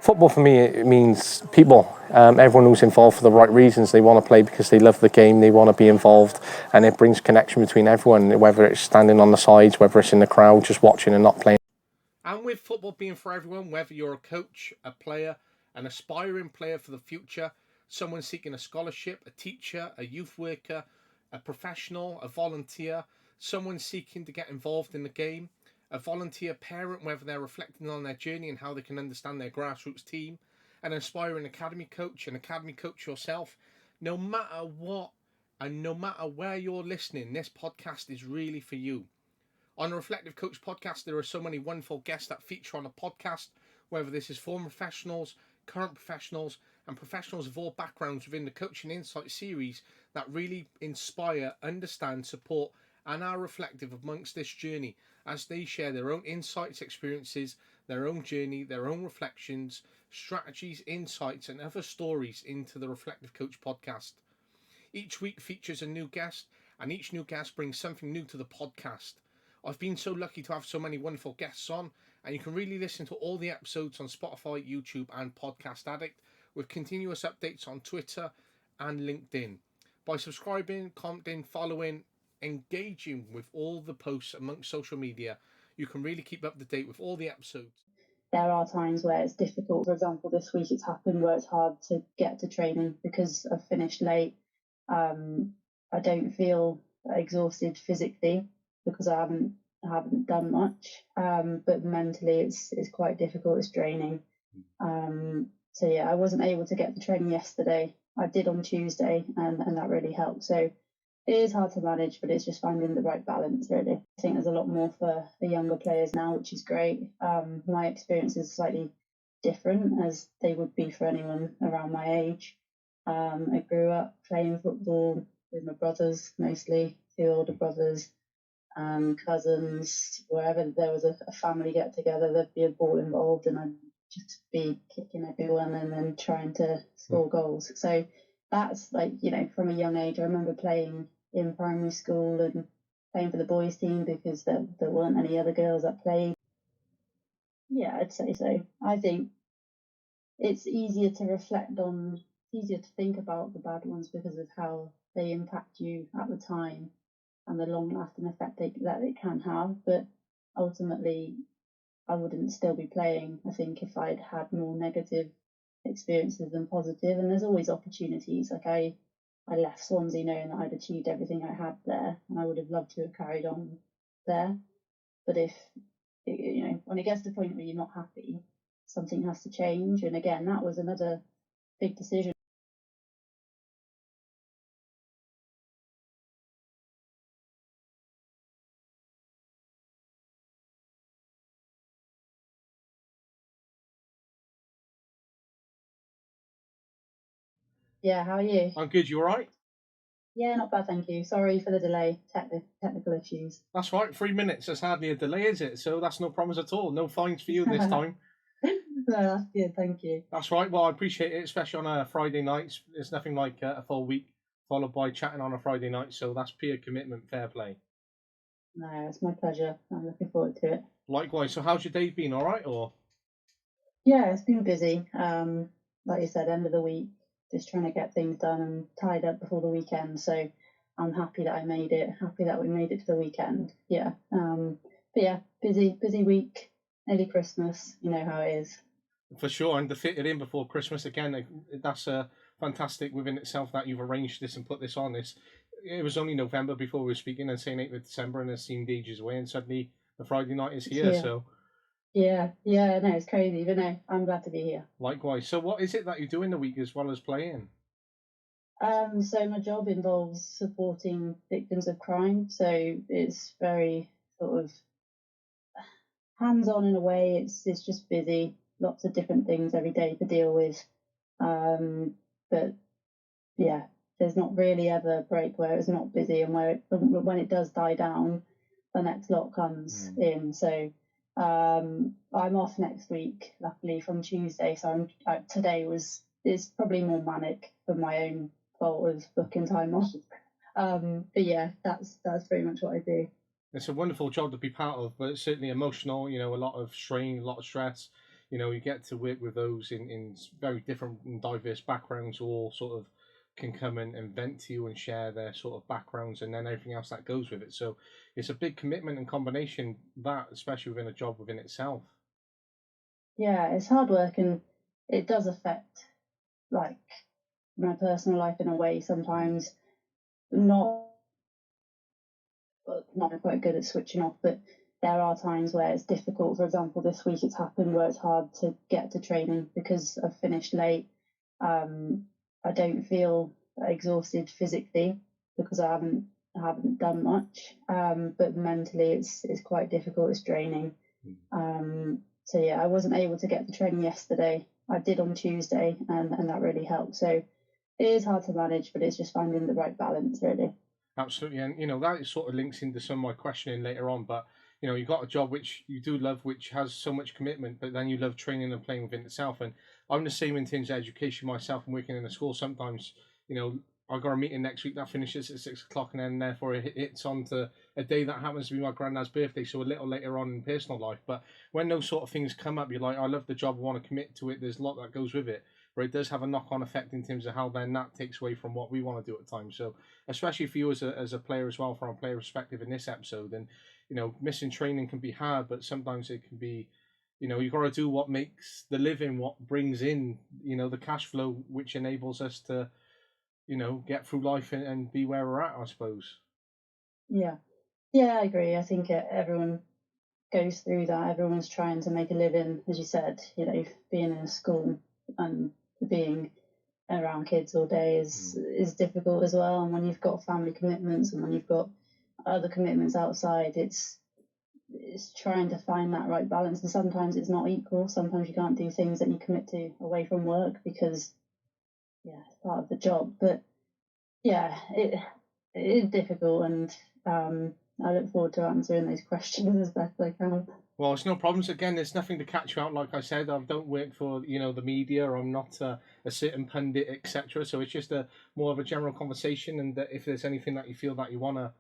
Football for me, it means people. Everyone who's involved for the right reasons. They want to play because they love the game, they want to be involved, and it brings connection between everyone, whether it's standing on the sides, whether it's in the crowd, just watching and not playing. And with football being for everyone, whether you're a coach, a player, an aspiring player for the future, someone seeking a scholarship, a teacher, a youth worker, a professional, a volunteer, someone seeking to get involved in the game, a volunteer parent, whether they're reflecting on their journey and how they can understand their grassroots team, an aspiring academy coach, an academy coach yourself, no matter what and no matter where you're listening, this podcast is really for you. On the Reflective Coach podcast, there are so many wonderful guests that feature on a podcast, whether this is former professionals, current professionals, and professionals of all backgrounds within the Coaching Insight series that really inspire, understand, support, and are reflective amongst this journey as they share their own insights, experiences, their own journey, their own reflections, strategies, insights, and other stories into the Reflective Coach podcast. Each week features a new guest, and each new guest brings something new to the podcast. I've been so lucky to have so many wonderful guests on, and you can really listen to all the episodes on Spotify, YouTube, and Podcast Addict, with continuous updates on Twitter and LinkedIn. By subscribing, commenting, following, engaging with all the posts amongst social media, you can really keep up to date with all the episodes. There are times where it's difficult. For example, this week it's happened where it's hard to get to training because I've finished late. I don't feel exhausted physically because I haven't done much, but mentally it's quite difficult. It's draining. So yeah, I wasn't able to get to training yesterday. I did on Tuesday, and that really helped. So it is hard to manage, but it's just finding the right balance, really. I think there's a lot more for the younger players now, which is great. My experience is slightly different as they would be for anyone around my age. I grew up playing football with my brothers, mostly 2 older brothers, cousins. Wherever there was a family get together, there'd be a ball involved, and I'd just be kicking everyone and then trying to score goals. So that's from a young age. I remember playing in primary school and playing for the boys team because there weren't any other girls that played. Yeah, I'd say so. I think it's easier to reflect on, easier to think about the bad ones because of how they impact you at the time and the long-lasting effect that it can have. But ultimately, I wouldn't still be playing, I think, if I'd had more negative experiences than positive. And there's always opportunities. Like I left Swansea knowing that I'd achieved everything I had there, and I would have loved to have carried on there. But if when it gets to the point where you're not happy, something has to change. And again, that was another big decision. Yeah, how are you? I'm good, you alright? Yeah, not bad, thank you. Sorry for the delay, technical issues. That's right, 3 minutes, that's hardly a delay, is it? So that's no problems at all. No fines for you this time. No, that's good, thank you. That's right, well, I appreciate it, especially on a Friday night. It's nothing like a full week followed by chatting on a Friday night, so that's peer commitment, fair play. No, it's my pleasure. I'm looking forward to it. Likewise, so how's your day been, alright, or? Yeah, it's been busy. Like you said, end of the week, just trying to get things done and tied up before the weekend. So I'm happy that I made it. Happy that we made it to the weekend. Yeah. But yeah, busy week. Nearly Christmas. You know how it is. For sure, and to fit it in before Christmas again, that's fantastic within itself that you've arranged this and put this on. It was only November before we were speaking and saying 8th of December, and it seemed ages away, and suddenly the Friday night is here. So yeah, no, it's crazy, but no, I'm glad to be here. Likewise. So what is it that you do in the week as well as playing? So my job involves supporting victims of crime, so it's very sort of hands-on in a way. It's just busy, lots of different things every day to deal with. But yeah, there's not really ever a break where it's not busy, and when it does die down, the next lot comes in. So I'm off next week, luckily from Tuesday. So today is probably more manic for my own fault of booking time off. But yeah, that's pretty much what I do. It's a wonderful job to be part of, but it's certainly emotional. A lot of strain, a lot of stress. you get to work with those in very different and diverse backgrounds, who all sort of can come and vent to you and share their sort of backgrounds, and then everything else that goes with it. So it's a big commitment and combination, that especially within a job within itself. Yeah, it's hard work, and it does affect like my personal life in a way sometimes. Not not quite good at switching off, but there are times where it's difficult. For example, this week it's happened where it's hard to get to training because I've finished late. I don't feel exhausted physically because I haven't done much, but mentally it's quite difficult. It's draining. So yeah, I wasn't able to get to training yesterday. I did on Tuesday, and that really helped. So it is hard to manage, but it's just finding the right balance, really. Absolutely, and that sort of links into some of my questioning later on. But you've got a job which you do love, which has so much commitment, but then you love training and playing within itself. And I'm the same in terms of education myself and working in a school. Sometimes, I got a meeting next week that finishes at 6 o'clock, and then therefore it hits on to a day that happens to be my granddad's birthday, so a little later on in personal life. But when those sort of things come up, you're like, I love the job, I want to commit to it. There's a lot that goes with it, but it does have a knock-on effect in terms of how then that takes away from what we want to do at times. So especially for you as a player as well, from a player perspective in this episode, and missing training can be hard, but sometimes it can be, you've got to do what makes the living, what brings in the cash flow, which enables us to get through life and be where we're at, I suppose. Yeah, I agree. I think everyone goes through that. Everyone's trying to make a living, as you said. Being in a school and being around kids all day is difficult as well. And when you've got family commitments and when you've got other commitments outside, it's trying to find that right balance. And sometimes it's not equal. Sometimes you can't do things that you commit to away from work because it's part of the job. But yeah, it is difficult, and I look forward to answering those questions as best I can. Well, it's no problems. Again, there's nothing to catch you out. Like I said, I don't work for the media, or I'm not a certain pundit, etc. So it's just a more of a general conversation. And if there's anything that you feel that you want to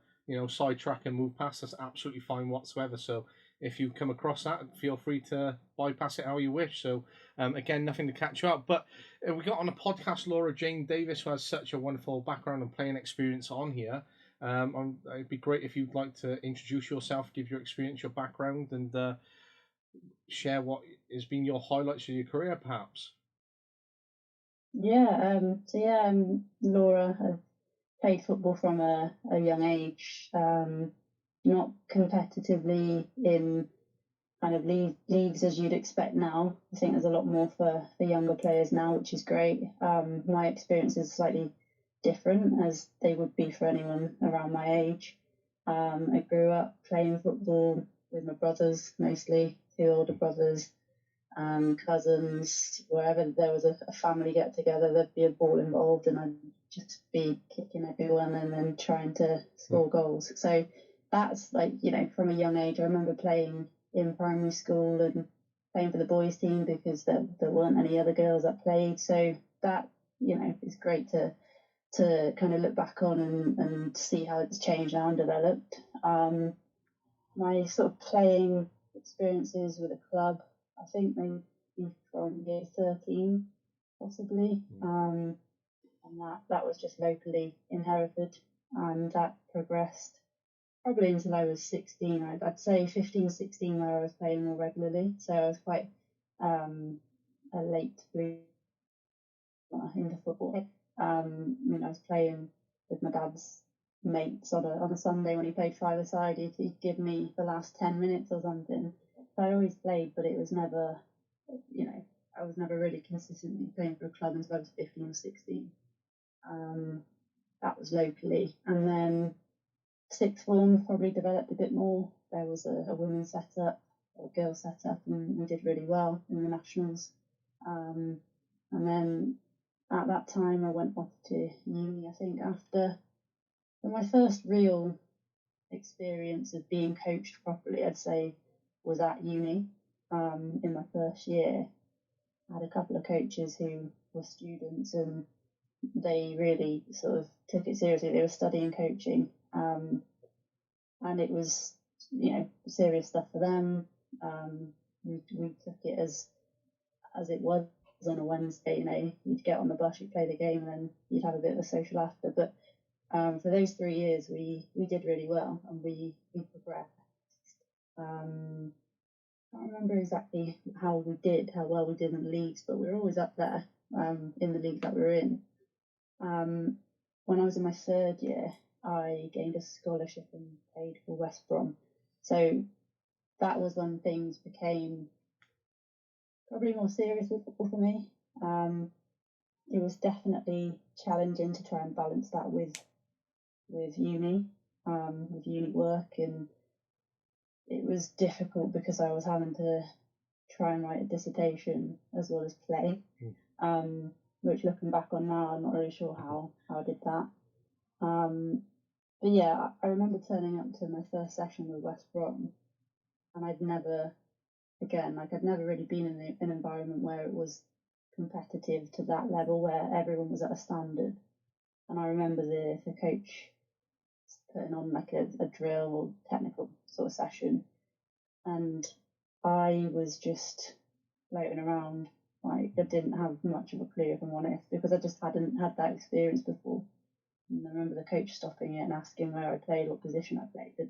sidetrack and move past, that's absolutely fine whatsoever. So if you come across that, feel free to bypass it how you wish. So again, nothing to catch you out. But we got on a podcast Laura Jane Davies, who has such a wonderful background and playing experience on here. It'd be great if you'd like to introduce yourself, give your experience, your background, and share what has been your highlights of your career, perhaps. I'm Laura. I've played football from a young age, not competitively in kind of leagues as you'd expect now. I think there's a lot more for younger players now, which is great. My experience is slightly different as they would be for anyone around my age. I grew up playing football with my brothers, mostly 2 older brothers, cousins. Wherever there was a family get together, there'd be a ball involved, and I'd just be kicking everyone and then trying to score goals. So that's from a young age. I remember playing in primary school and playing for the boys team because there weren't any other girls that played. So that is great to kind of look back on and see how it's changed now and developed. My sort of playing experiences with a club, I think maybe from year 13, possibly. And that was just locally in Hereford, and that progressed probably until I was 16. I'd say 15, 16 where I was playing more regularly. So I was quite a late bloomer into football. I was playing with my dad's mates on a Sunday when he played five-a-side. He'd give me the last 10 minutes or something. So I always played, but it was never, I was never really consistently playing for a club until I was 15 or 16. That was locally. And then sixth form probably developed a bit more. There was a women's setup, or a girls setup, and we did really well in the nationals. And then at that time I went off to uni, I think, after my first real experience of being coached properly, I'd say, was at uni. In my first year, I had a couple of coaches who were students, and they really sort of took it seriously. They were studying coaching, and it was serious stuff for them. We took it as as it was on a Wednesday, you'd get on the bus, you'd play the game, and then you'd have a bit of a social after. But for those 3 years, we did really well, and we progressed. I can't remember exactly how well we did in the leagues, but we were always up there in the league that we were in. When I was in my 3rd year, I gained a scholarship and played for West Brom. So that was when things became probably more serious with football for me. It was definitely challenging to try and balance that with uni work, and it was difficult because I was having to try and write a dissertation as well as play. Which, looking back on now, I'm not really sure how I did that. But yeah, I remember turning up to my first session with West Brom, and I'd never really been in an environment where it was competitive to that level, where everyone was at a standard. And I remember the coach putting on like a drill or technical sort of session, and I was just floating around. Like, I didn't have much of a clue, if I'm honest, because I just hadn't had that experience before. And I remember the coach stopping it and asking where I played, what position I played. I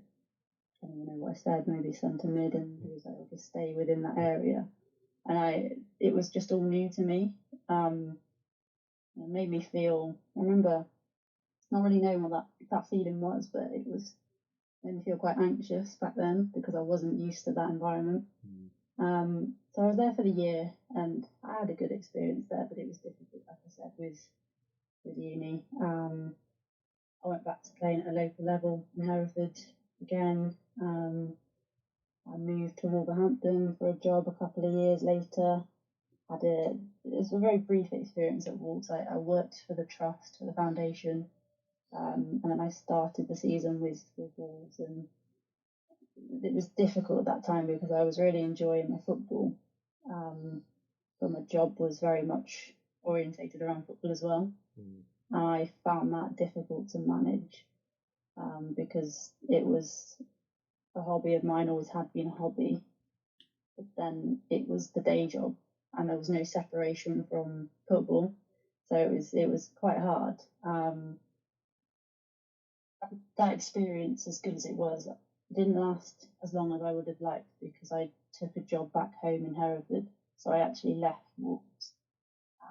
don't even know what I said, maybe centre mid, and he was like, "I'll just stay within that area." And it was just all new to me. It made me feel. I remember not really knowing what that feeling was, but it made me feel quite anxious back then because I wasn't used to that environment. So I was there for the year, and I had a good experience there, but it was difficult, like I said, with uni. I went back to playing at a local level in Hereford again. I moved to Wolverhampton for a job a couple of years later. It was a very brief experience at Wolves. I worked for the trust, for the foundation, and then I started the season with Wolves, and it was difficult at that time because I was really enjoying my football, but my job was very much orientated around football as well. I found that difficult to manage because it was a hobby of mine, always had been a hobby, but then it was the day job, and there was no separation from football, so it was quite hard. That experience, as good as it was, didn't last as long as I would have liked because I took a job back home in Hereford, so I actually left Wolves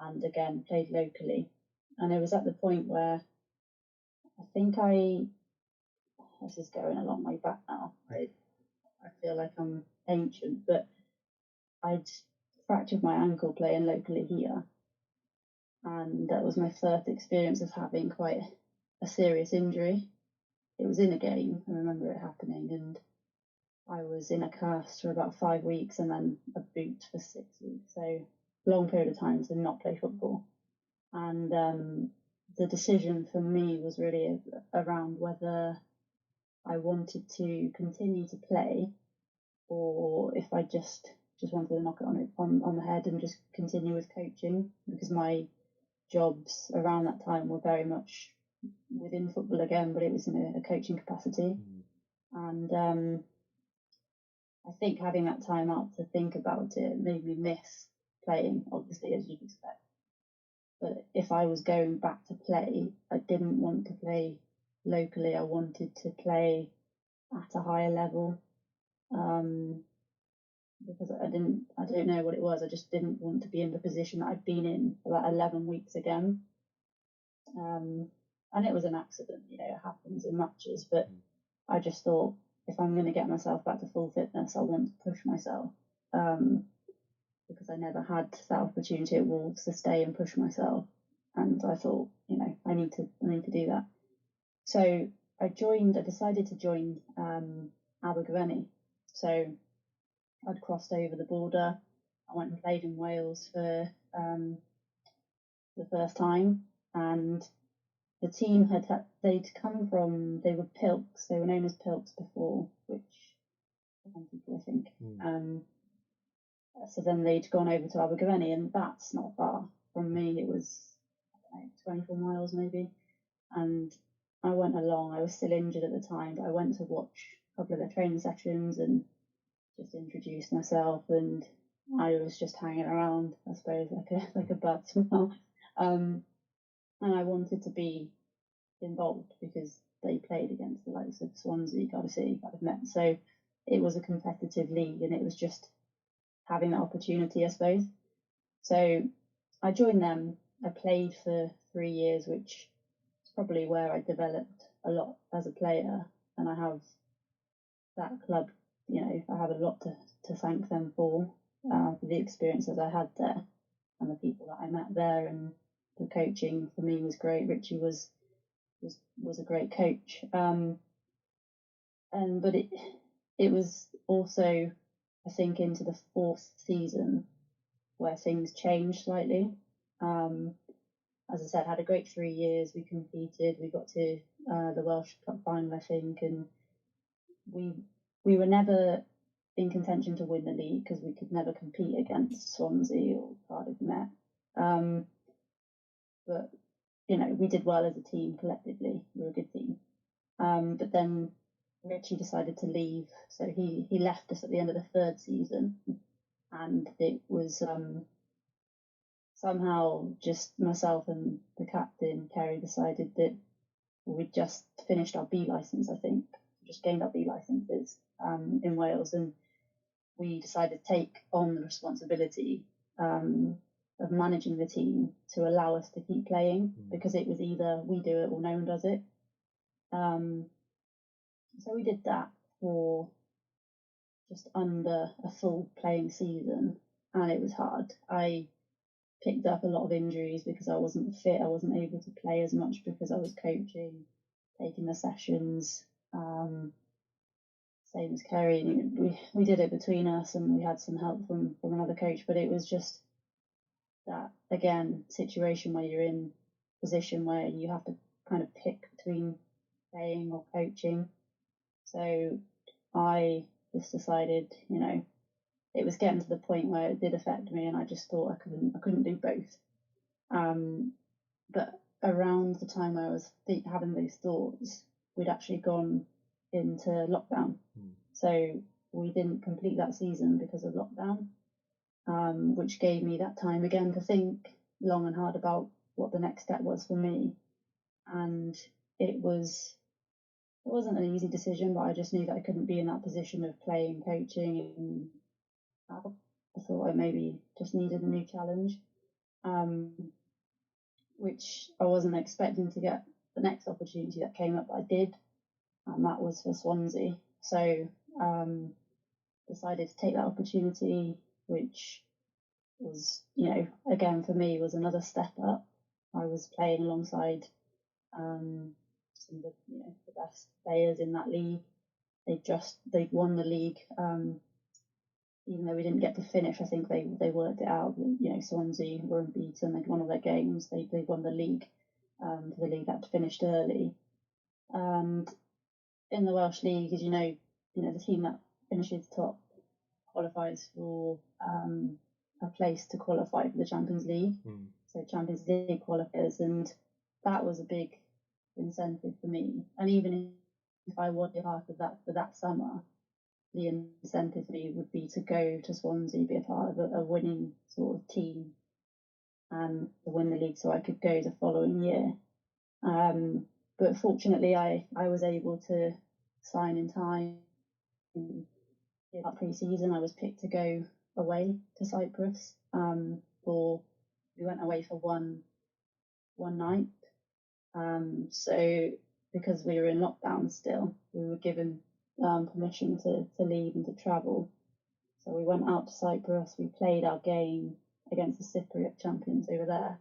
and again played locally. And it was at the point where I think this is going a long way back now. I feel like I'm ancient, but I'd fractured my ankle playing locally here, and that was my first experience of having quite a serious injury. It was in a game, I remember it happening, and I was in a cast for about 5 weeks and then a boot for 6 weeks, so long period of time to not play football. And the decision for me was really around whether I wanted to continue to play or if I just wanted to knock it on the head and just continue with coaching, because my jobs around that time were very much within football again, but it was in a coaching capacity. And I think having that time out to think about it made me miss playing, obviously, as you'd expect. But if I was going back to play, I didn't want to play locally. I wanted to play at a higher level. Because I don't know what it was. I just didn't want to be in the position that I'd been in for that 11 weeks again. And it was an accident, it happens in matches, but I just thought, if I'm going to get myself back to full fitness, I want to push myself, because I never had that opportunity at Wolves to stay and push myself. And I thought, I need to do that. So I decided to join Abergavenny. So I'd crossed over the border. I went and played in Wales for the first time, and the team they'd come from, they were Pilks. They were known as Pilks before, which some people, I think. So then they'd gone over to Abergavenny, and that's not far from me. It was 24 miles maybe, and I went along. I was still injured at the time, but I went to watch a couple of their training sessions and just introduced myself, and I was just hanging around, I suppose, like a bad smell. And I wanted to be involved because they played against the likes of Swansea, Cardiff City, Cardiff Met. So it was a competitive league, and it was just having that opportunity, I suppose. So I joined them. I played for 3 years, which is probably where I developed a lot as a player, and I have that club. I have a lot to thank them for the experiences I had there and the people that I met there, and the coaching for me was great. Richie was a great coach, but it was also, I think, into the 4th season where things changed slightly. As I said, had a great 3 years. We competed. We got to the Welsh Cup final, I think, and we were never in contention to win the league because we could never compete against Swansea or Cardiff Met. But we did well as a team collectively. We were a good team. But then Richie decided to leave, so he left us at the end of the 3rd season, and it was somehow just myself and the captain Kerry decided that we'd just finished our B licence. I think just gained our B licences in Wales, and we decided to take on the responsibility of managing the team to allow us to keep playing, because it was either we do it or no one does it. So we did that for just under a full playing season, and it was hard. I picked up a lot of injuries because I wasn't fit. I wasn't able to play as much because I was coaching, taking the sessions. Same as Kerry. We did it between us, and we had some help from another coach, but it was just that, again, situation where you're in a position where you have to kind of pick between playing or coaching. So I just decided, it was getting to the point where it did affect me, and I just thought I couldn't do both. But around the time I was having those thoughts, we'd actually gone into lockdown. So we didn't complete that season because of lockdown, which gave me that time again to think long and hard about what the next step was for me. And it wasn't an easy decision, but I just knew that I couldn't be in that position of playing, coaching, and I thought I maybe just needed a new challenge, which I wasn't expecting to get the next opportunity that came up. I did, and that was for Swansea. So decided to take that opportunity, which was, again for me was another step up. I was playing alongside some of the best players in that league. They'd won the league, even though we didn't get to finish. I think they worked it out. Swansea were unbeaten. They'd won all their games. They won the league. For the league that finished early. And in the Welsh League, as the team that finishes top qualifies for a place to qualify for the Champions League. So Champions League qualifiers, and that was a big incentive for me. And even if I was a part of that for that summer, the incentive for me would be to go to Swansea, be a part of a winning sort of team, and to win the league so I could go the following year. But fortunately, I was able to sign in time. In pre-season, I was picked to go away to Cyprus. We went away for one night. So because we were in lockdown still, we were given permission to leave and to travel. So we went out to Cyprus. We played our game against the Cypriot champions over there.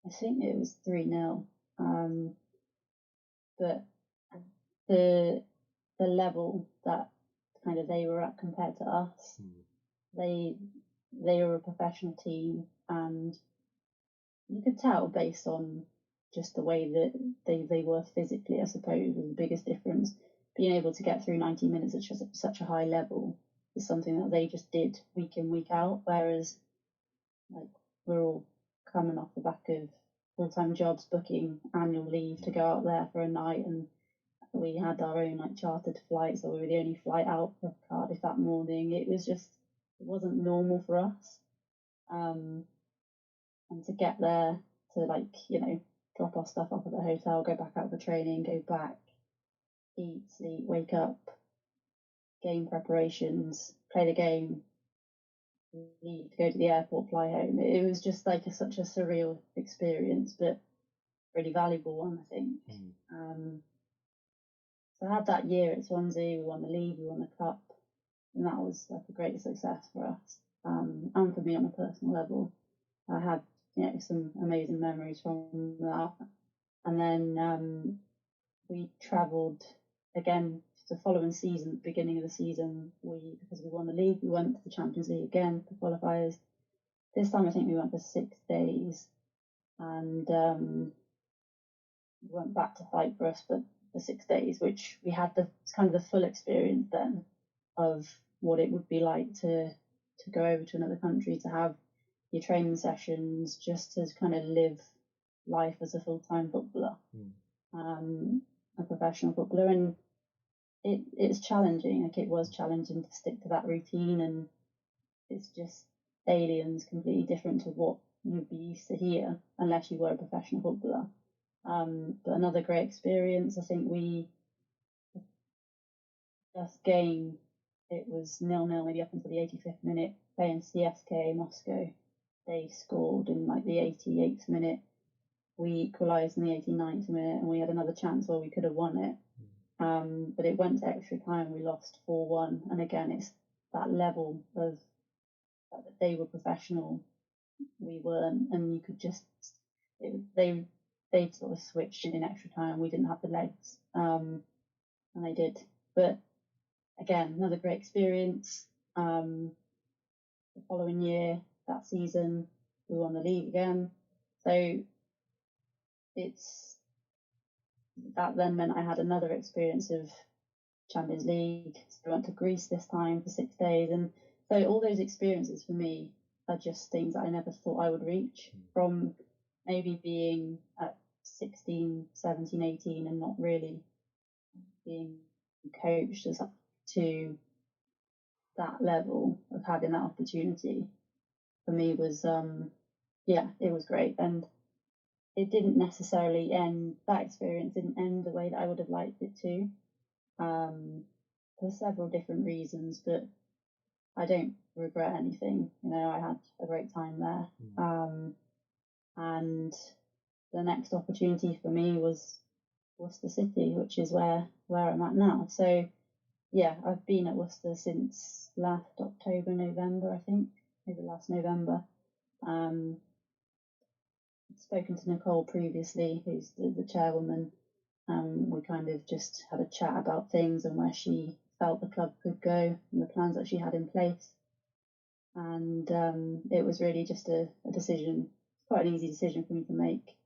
I think it was 3-0. But the level that kind of they were at compared to us, they were a professional team, and you could tell based on just the way that they were physically, I suppose, was the biggest difference. Being able to get through 90 minutes at such a high level is something that they just did week in, week out, whereas we're all coming off the back of full-time jobs, booking annual leave to go out there for a night, and we had our own chartered flights, so we were the only flight out of Cardiff that morning. It was just it wasn't normal for us. And to get there, to like, you know, drop our stuff off at the hotel, go back out for training, go back, eat, sleep, wake up, game preparations, play the game, leave, go to the airport, fly home. It was just like such a surreal experience, but really valuable one, I think. So I had that year at Swansea. We won the league, we won the cup, and that was like a great success for us, and for me on a personal level. I had, you know, some amazing memories from that. And then we travelled again the following season, beginning of the season. Because we won the league, we went to the Champions League again for qualifiers. This time I think we went for 6 days, and we went back to Cyprus for 6 days, which we had the kind of the full experience then of what it would be like to go over to another country, to have your training sessions, just to kind of live life as a full-time footballer, a professional footballer. And it's challenging. Like, it was challenging to stick to that routine, and it's just aliens, completely different to what you'd be used to here, unless you were a professional footballer. But another great experience. I think first game, it was 0-0 maybe up until the 85th minute, playing CSKA Moscow. They scored in like the 88th minute. We equalised in the 89th minute, and we had another chance where we could have won it. But it went to extra time. We lost 4-1. And again, it's that level of that they were professional, we weren't, and you could just they sort of switched in extra time. We didn't have the legs, and they did. But again, another great experience. The following year, that season, we won the league again. So that then meant I had another experience of Champions League. So we went to Greece this time for 6 days, and so all those experiences for me are just things that I never thought I would reach, from maybe being at 16, 17, 18 and not really being coached as up to that level of having that opportunity. For me was it was great, and it didn't necessarily end. That experience didn't end the way that I would have liked it to, for several different reasons, but I don't regret anything. You know, I had a great time there. And the next opportunity for me was Worcester City, which is where I'm at now. So yeah, I've been at Worcester since last October, November, I think, maybe last November. I'd spoken to Nicole previously, who's the chairwoman. We kind of just had a chat about things and where she felt the club could go and the plans that she had in place. And it was really just a decision, quite an easy decision for me to make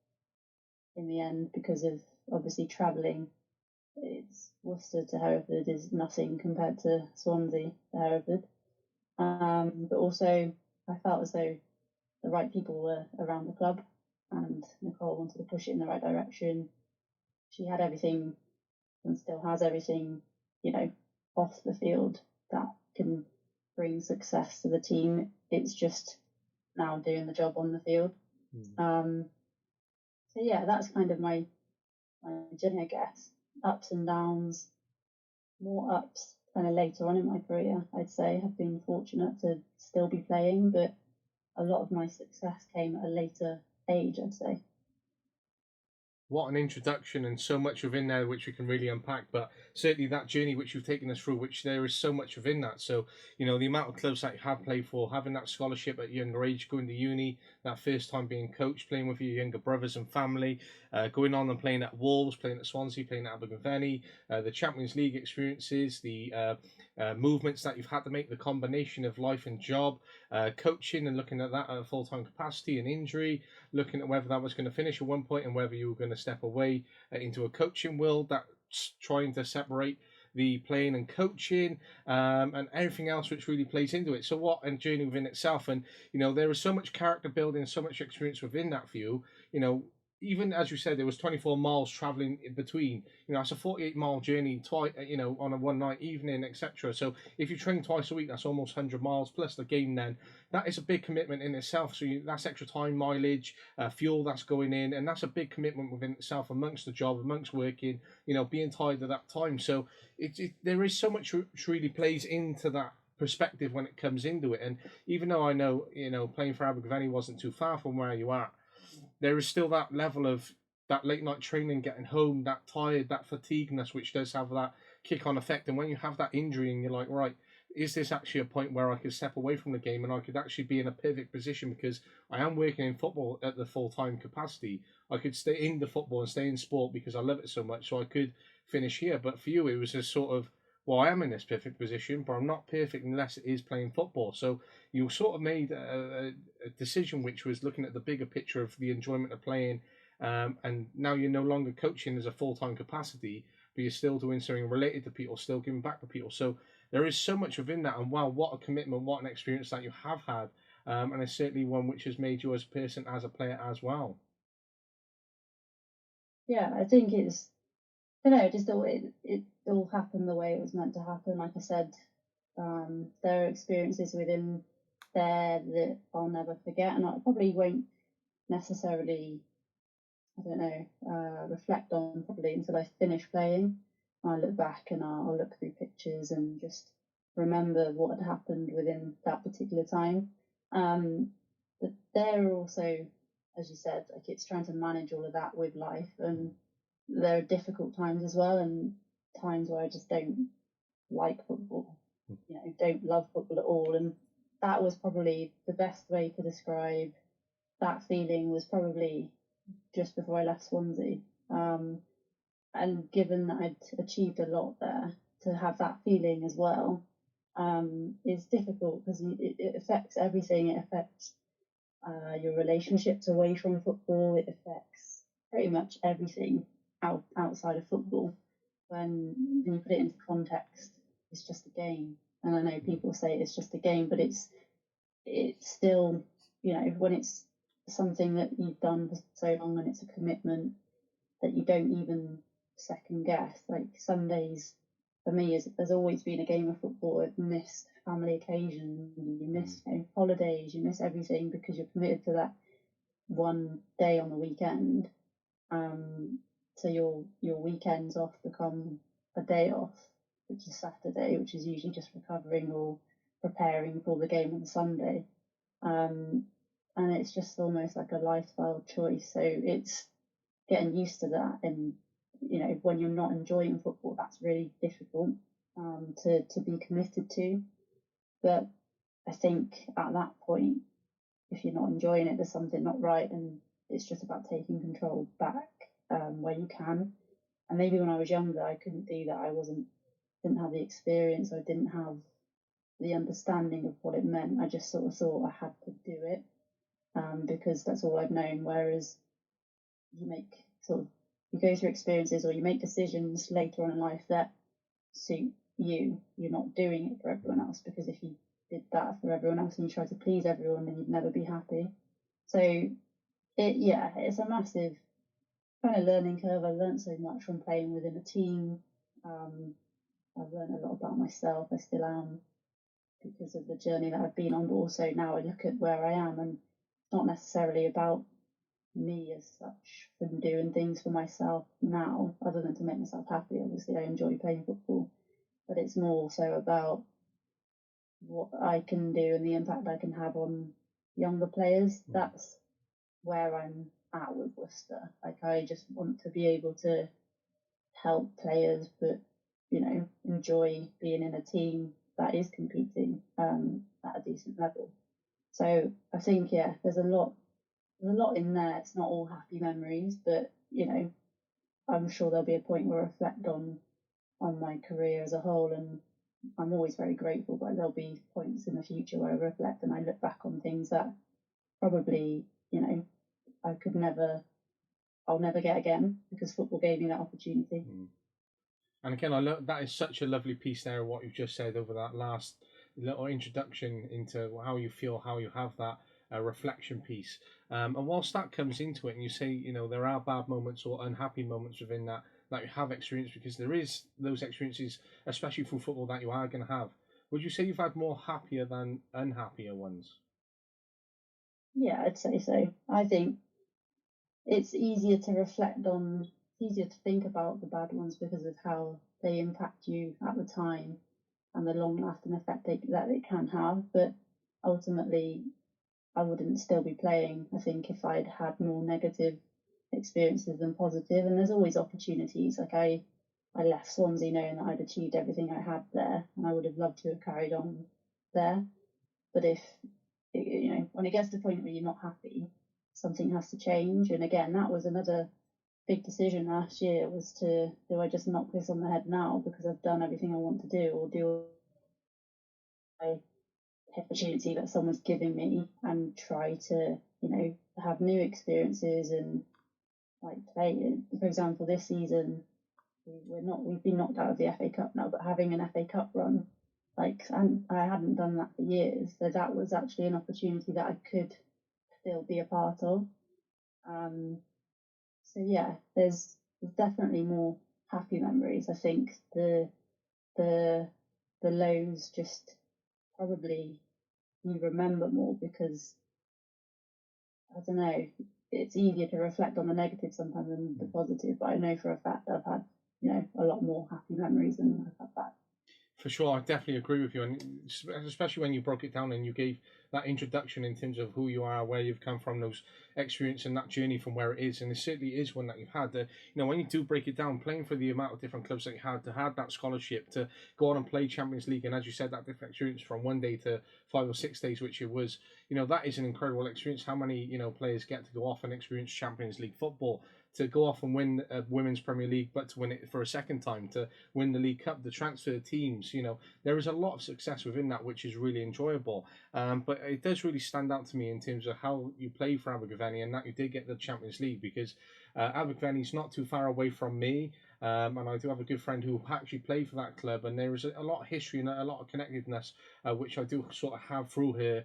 in the end, because of obviously travelling. It's Worcester to Hereford is nothing compared to Swansea to Hereford. But also I felt as though the right people were around the club, and Nicole wanted to push it in the right direction. She had everything and still has everything, you know, off the field that can bring success to the team. It's just now doing the job on the field. So yeah, that's kind of my journey, I guess. Ups and downs, more ups kind of later on in my career, I'd say. I've been fortunate to still be playing, but a lot of my success came at a later age, I'd say. What an introduction, and so much within there which we can really unpack. But certainly that journey which you've taken us through, which there is so much within that. So, you know, the amount of clubs that you have played for, having that scholarship at a younger age, going to uni, that first time being coached, playing with your younger brothers and family, going on and playing at Wolves, playing at Swansea, playing at Abergavenny, the Champions League experiences, the movements that you've had to make, the combination of life and job, coaching and looking at that at a full-time capacity and injury, looking at whether that was going to finish at one point and whether you were going to step away into a coaching world that's trying to separate the playing and coaching, and everything else which really plays into it. So what a journey within itself. And, you know, there is so much character building, so much experience within that for you. You know, even as you said, there was 24 miles traveling in between. You know, that's a 48-mile journey twice. You know, on a one night evening, etc. So if you train twice a week, that's almost 100 miles plus the game. Then that is a big commitment in itself. So that's extra time, mileage, fuel that's going in, and that's a big commitment within itself amongst the job, amongst working. You know, being tired at that time. So there is so much which really plays into that perspective when it comes into it. And even though I know, you know, playing for Abergavenny wasn't too far from where you are, there is still that level of that late night training, getting home, that tired, that fatigueness, which does have that kick on effect. And when you have that injury and you're like, right, is this actually a point where I could step away from the game and I could actually be in a perfect position because I am working in football at the full time capacity? I could stay in the football and stay in sport because I love it so much, so I could finish here. But for you, it was a sort of, well, I am in this perfect position, but I'm not perfect unless it is playing football. So you sort of made a decision which was looking at the bigger picture of the enjoyment of playing, and now you're no longer coaching as a full-time capacity, but you're still doing something related to people, still giving back to people. So there is so much within that, and wow, what a commitment, what an experience that you have had, and it's certainly one which has made you as a person, as a player as well. Yeah, I think it's, you know, just it all happened the way it was meant to happen. Like I said, there are experiences within there that I'll never forget, and I probably won't necessarily, I don't know, reflect on probably until I finish playing. I look back and I'll look through pictures and just remember what had happened within that particular time. But there are also, as you said, like it's trying to manage all of that with life, and there are difficult times as well, and times where I just don't like football, you know, don't love football at all. And that was probably the best way to describe that feeling, was probably just before I left Swansea. And given that I'd achieved a lot there, to have that feeling as well is difficult because it affects everything. It affects your relationships away from football. It affects pretty much everything outside of football. When you put it into context, it's just a game. And I know people say it's just a game, but it's still, you know, when it's something that you've done for so long and it's a commitment that you don't even second guess. Like Sundays for me has always been a game of football. I've missed family occasions, you miss, you know, holidays, you miss everything because you're committed to that one day on the weekend. So your weekends off become a day off, which is Saturday, which is usually just recovering or preparing for the game on Sunday. And it's just almost like a lifestyle choice. So it's getting used to that. And, you know, when you're not enjoying football, that's really difficult to be committed to. But I think at that point, if you're not enjoying it, there's something not right. And it's just about taking control back where you can. And maybe when I was younger, I couldn't do that. Didn't have the experience. I didn't have the understanding of what it meant. I just sort of thought I had to do it because that's all I've known. Whereas you go through experiences or you make decisions later on in life that suit you. You're not doing it for everyone else, because if you did that for everyone else and you try to please everyone, then you'd never be happy. So it's a massive kind of learning curve. I've learned so much from playing within a team. I've learned a lot about myself. I still am, because of the journey that I've been on, but also now I look at where I am, and it's not necessarily about me as such from doing things for myself now, other than to make myself happy. Obviously, I enjoy playing football, but it's more so about what I can do and the impact I can have on younger players. That's where I'm at with Worcester. Like, I just want to be able to help players, but, you know, enjoy being in a team that is competing at a decent level. So I think, there's a lot in there. It's not all happy memories, but, you know, I'm sure there'll be a point where I reflect on my career as a whole, and I'm always very grateful, but there'll be points in the future where I reflect and I look back on things that probably, you know, I'll never get again, because football gave me that opportunity. And again, I love that is such a lovely piece there of what you've just said over that last little introduction into how you feel, how you have that reflection piece. And whilst that comes into it, and you say, there are bad moments or unhappy moments within that you have experienced, because there is those experiences, especially through football, that you are going to have. Would you say you've had more happier than unhappier ones? Yeah, I'd say so. I think it's easier to easier to think about the bad ones because of how they impact you at the time and the long lasting effect that it can have. But ultimately, I wouldn't still be playing, I think, if I'd had more negative experiences than positive. And there's always opportunities. Like I left Swansea knowing that I'd achieved everything I had there, and I would have loved to have carried on there. But if when it gets to the point where you're not happy, something has to change. And again, that was another big decision last year, was do I just knock this on the head now because I've done everything I want to do, or do I opportunity that someone's giving me and try to have new experiences and like play. For example, this season we've been knocked out of the FA Cup now, but having an FA Cup run, and I hadn't done that for years, so that was actually an opportunity that I could still be a part of. So yeah, there's definitely more happy memories. I think the lows just probably you remember more because I don't know, it's easier to reflect on the negative sometimes than the positive. But I know for a fact I've had a lot more happy memories than I've had bad. For sure, I definitely agree with you, and especially when you broke it down and you gave that introduction in terms of who you are, where you've come from, those experience and that journey from where it is, and it certainly is one that you've had. When you do break it down, playing for the amount of different clubs that you had, to have that scholarship, to go on and play Champions League, and as you said, that different experience from 1 day to 5 or 6 days, which it was, that is an incredible experience. How many players get to go off and experience Champions League football? To go off and win a Women's Premier League, but to win it for a second time, to win the League Cup, the transfer teams, there is a lot of success within that, which is really enjoyable. But it does really stand out to me in terms of how you play for Abergavenny, and that you did get the Champions League, because Abergavenny's not too far away from me. And I do have a good friend who actually played for that club, and there is a lot of history and a lot of connectedness, which I do sort of have through here,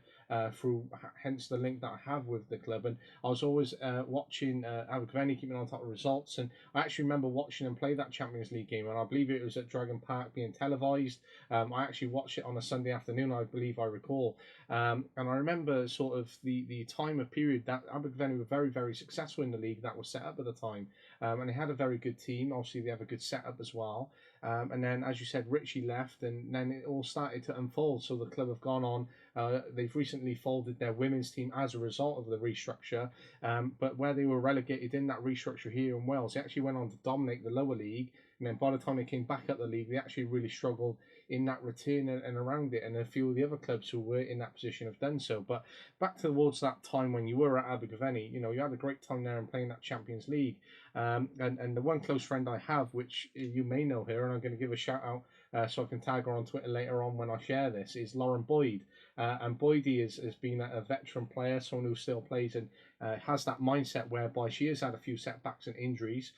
hence the link that I have with the club. And I was always watching Abergavenny, keeping on top of results, and I actually remember watching them play that Champions League game, and I believe it was at Dragon Park being televised. I actually watched it on a Sunday afternoon, I believe I recall. And I remember sort of the time of period that Abergavenny were very, very successful in the league that was set up at the time. And they had a very good team. Obviously, they have a good setup as well. And then, as you said, Richie left, and then it all started to unfold. So the club have gone on. They've recently folded their women's team as a result of the restructure. But where they were relegated in that restructure here in Wales, they actually went on to dominate the lower league. And then by the time they came back up the league, they actually really struggled in that return and around it. And a few of the other clubs who were in that position have done so. But back towards that time when you were at Abergavenny, you had a great time there and playing that Champions League. And the one close friend I have, which you may know here, and I'm going to give a shout out so I can tag her on Twitter later on when I share this, is Lauren Boyd. And Boydie has been a veteran player, someone who still plays and has that mindset whereby she has had a few setbacks and injuries.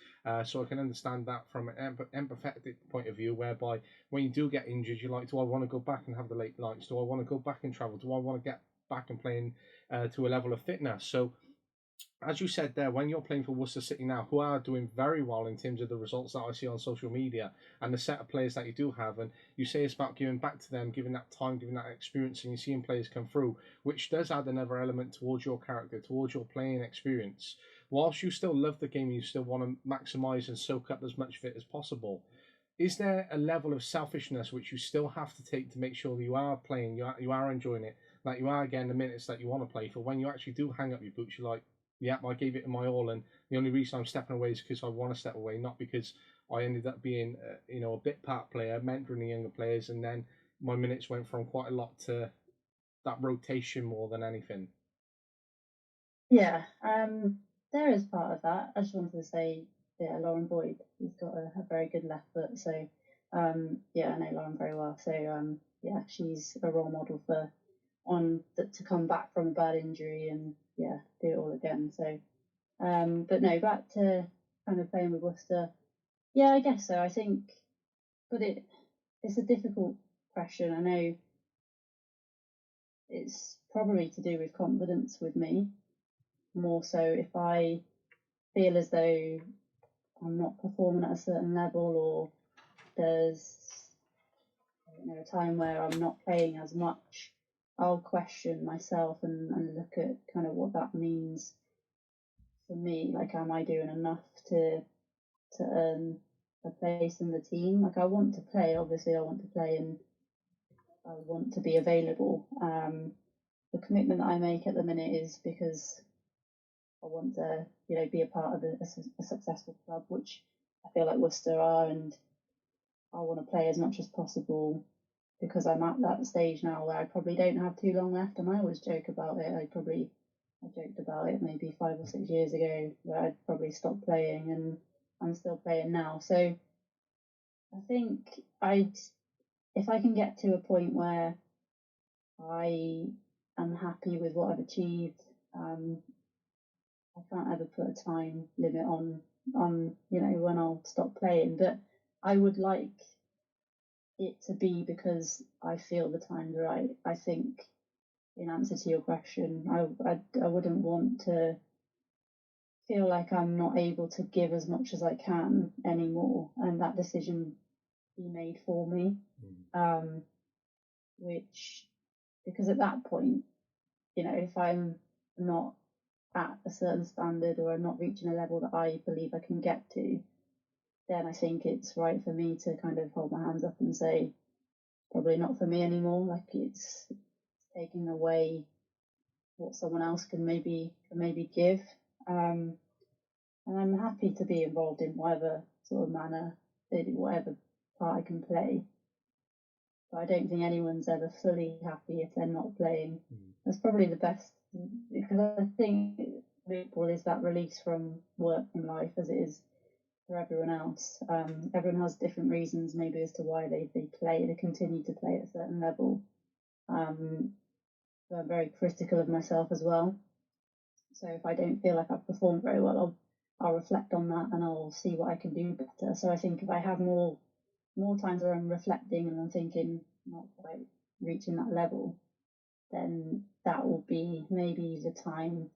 So I can understand that from an empathetic point of view, whereby when you do get injured, you're like, do I want to go back and have the late nights? Do I want to go back and travel? Do I want to get back and playing to a level of fitness? So as you said there, when you're playing for Worcester City now, who are doing very well in terms of the results that I see on social media and the set of players that you do have, and you say it's about giving back to them, giving that time, giving that experience, and you're seeing players come through, which does add another element towards your character, towards your playing experience. Whilst you still love the game, you still want to maximise and soak up as much of it as possible. Is there a level of selfishness which you still have to take to make sure that you are playing, you are enjoying it, that you are getting the minutes that you want to play for? When you actually do hang up your boots, you're like, yeah, I gave it my all, and the only reason I'm stepping away is because I want to step away, not because I ended up being, a bit part player, mentoring the younger players, and then my minutes went from quite a lot to that rotation more than anything. Yeah, there is part of that. I just wanted to say, yeah, Lauren Boyd, he's got a very good left foot. So, yeah, I know Lauren very well. So, yeah, she's a role model to come back from a bad injury and yeah, do it all again. So, but no, back to kind of playing with Worcester. Yeah, I guess so. I think, but it's a difficult question. I know it's probably to do with confidence with me more so. If I feel as though I'm not performing at a certain level, or there's a time where I'm not playing as much, I'll question myself and look at kind of what that means for me. Like, am I doing enough to earn a place in the team? Like, I want to play, obviously I want to play, and I want to be available. The commitment that I make at the minute is because I want to, be a part of a successful club, which I feel like Worcester are, and I want to play as much as possible because I'm at that stage now where I probably don't have too long left. And I always joke about it. I joked about it maybe 5 or 6 years ago where I'd probably stop playing, and I'm still playing now. So I think if I can get to a point where I am happy with what I've achieved, I can't ever put a time limit on when I'll stop playing, but I would like it to be because I feel the time's right. I think, in answer to your question, I wouldn't want to feel like I'm not able to give as much as I can anymore, and that decision be made for me. Which, because at that point, if I'm not at a certain standard, or I'm not reaching a level that I believe I can get to, then I think it's right for me to kind of hold my hands up and say, probably not for me anymore. Like, it's taking away what someone else can maybe give. And I'm happy to be involved in whatever sort of manner, whatever part I can play. But I don't think anyone's ever fully happy if they're not playing. That's probably the best, because I think football is that release from work, from life, as it is for everyone else. Everyone has different reasons maybe as to why they play, they continue to play at a certain level. So I'm very critical of myself as well. So if I don't feel like I've performed very well, I'll reflect on that and I'll see what I can do better. So I think if I have more times where I'm reflecting and I'm thinking not quite reaching that level, then that will be maybe the time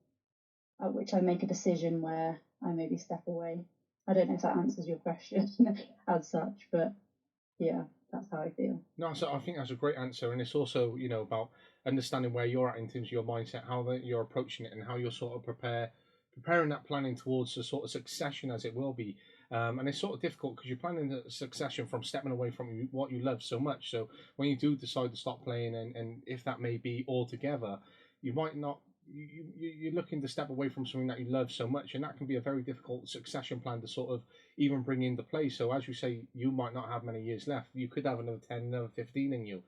at which I make a decision where I maybe step away. I don't know if that answers your question as such, but yeah, that's how I feel. No, so I think that's a great answer, and it's also about understanding where you're at in terms of your mindset, how you're approaching it, and how you're sort of preparing that planning towards the sort of succession as it will be. And it's sort of difficult because you're planning the succession from stepping away from what you love so much. So when you do decide to stop playing, and if that may be altogether, you might not. You're looking to step away from something that you love so much, and that can be a very difficult succession plan to sort of even bring into play. So as you say, you might not have many years left. You could have another 10, another 15 in you,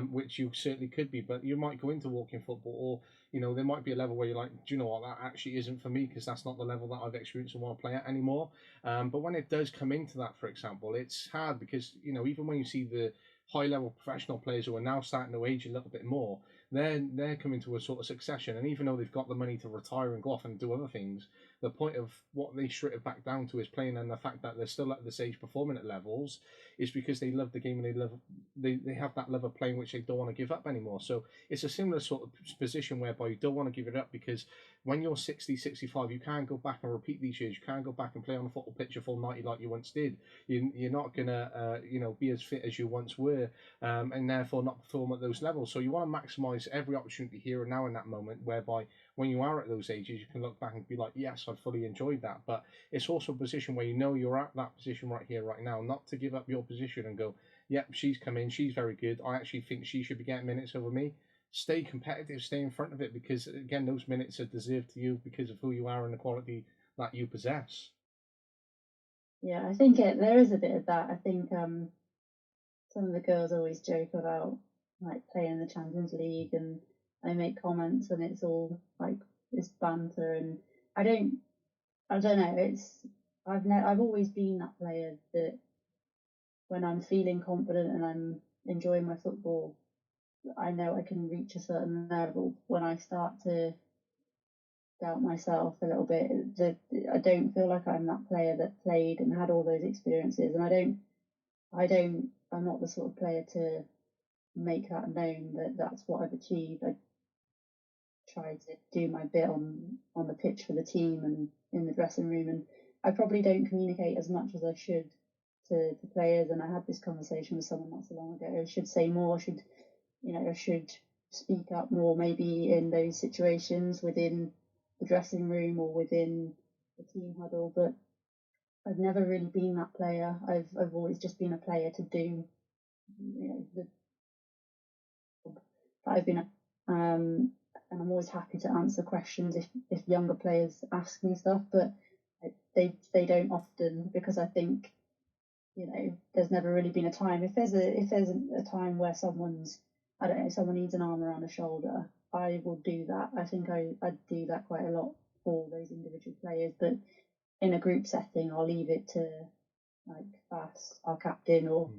which you certainly could be. But you might go into walking football, or there might be a level where you're like, do you know what, that actually isn't for me because that's not the level that I've experienced and want to play at anymore. But when it does come into that, for example, it's hard because even when you see the high level professional players who are now starting to age a little bit more, they're coming to a sort of succession, and even though they've got the money to retire and go off and do other things, the point of what they strip it back down to is playing, and the fact that they're still at this age performing at levels is because they love the game, and they have that love of playing which they don't want to give up anymore. So it's a similar sort of position whereby you don't want to give it up, because when you're 60, 65, you can't go back and repeat these years. You can't go back and play on a football pitch a full 90 like you once did. You're not going to be as fit as you once were, and therefore not perform at those levels. So you want to maximise every opportunity here and now in that moment, whereby when you are at those ages, you can look back and be like, yes, I fully enjoyed that. But it's also a position where you're at that position right here, right now, not to give up your position and go, yep, she's come in, she's very good, I actually think she should be getting minutes over me. Stay competitive, stay in front of it, because again, those minutes are deserved to you because of who you are and the quality that you possess. Yeah, I think there is a bit of that. I think some of the girls always joke about like playing in the Champions League, and they make comments, and it's all like this banter, and I don't know. I've always been that player that when I'm feeling confident and I'm enjoying my football, I know I can reach a certain level. When I start to doubt myself a little bit, I don't feel like I'm that player that played and had all those experiences, and I'm not the sort of player to make that known that that's what I've achieved. try to do my bit on the pitch for the team and in the dressing room. And I probably don't communicate as much as I should to players. And I had this conversation with someone not so long ago. I should say more. I should speak up more, maybe in those situations within the dressing room or within the team huddle. But I've never really been that player. I've always just been a player to do, the job that I've been. And I'm always happy to answer questions if younger players ask me stuff, but they don't often, because I think there's never really been a time. If there's a time where someone needs an arm around a shoulder, I will do that. I think I do that quite a lot for those individual players, but in a group setting, I'll leave it to like Bass, our captain, or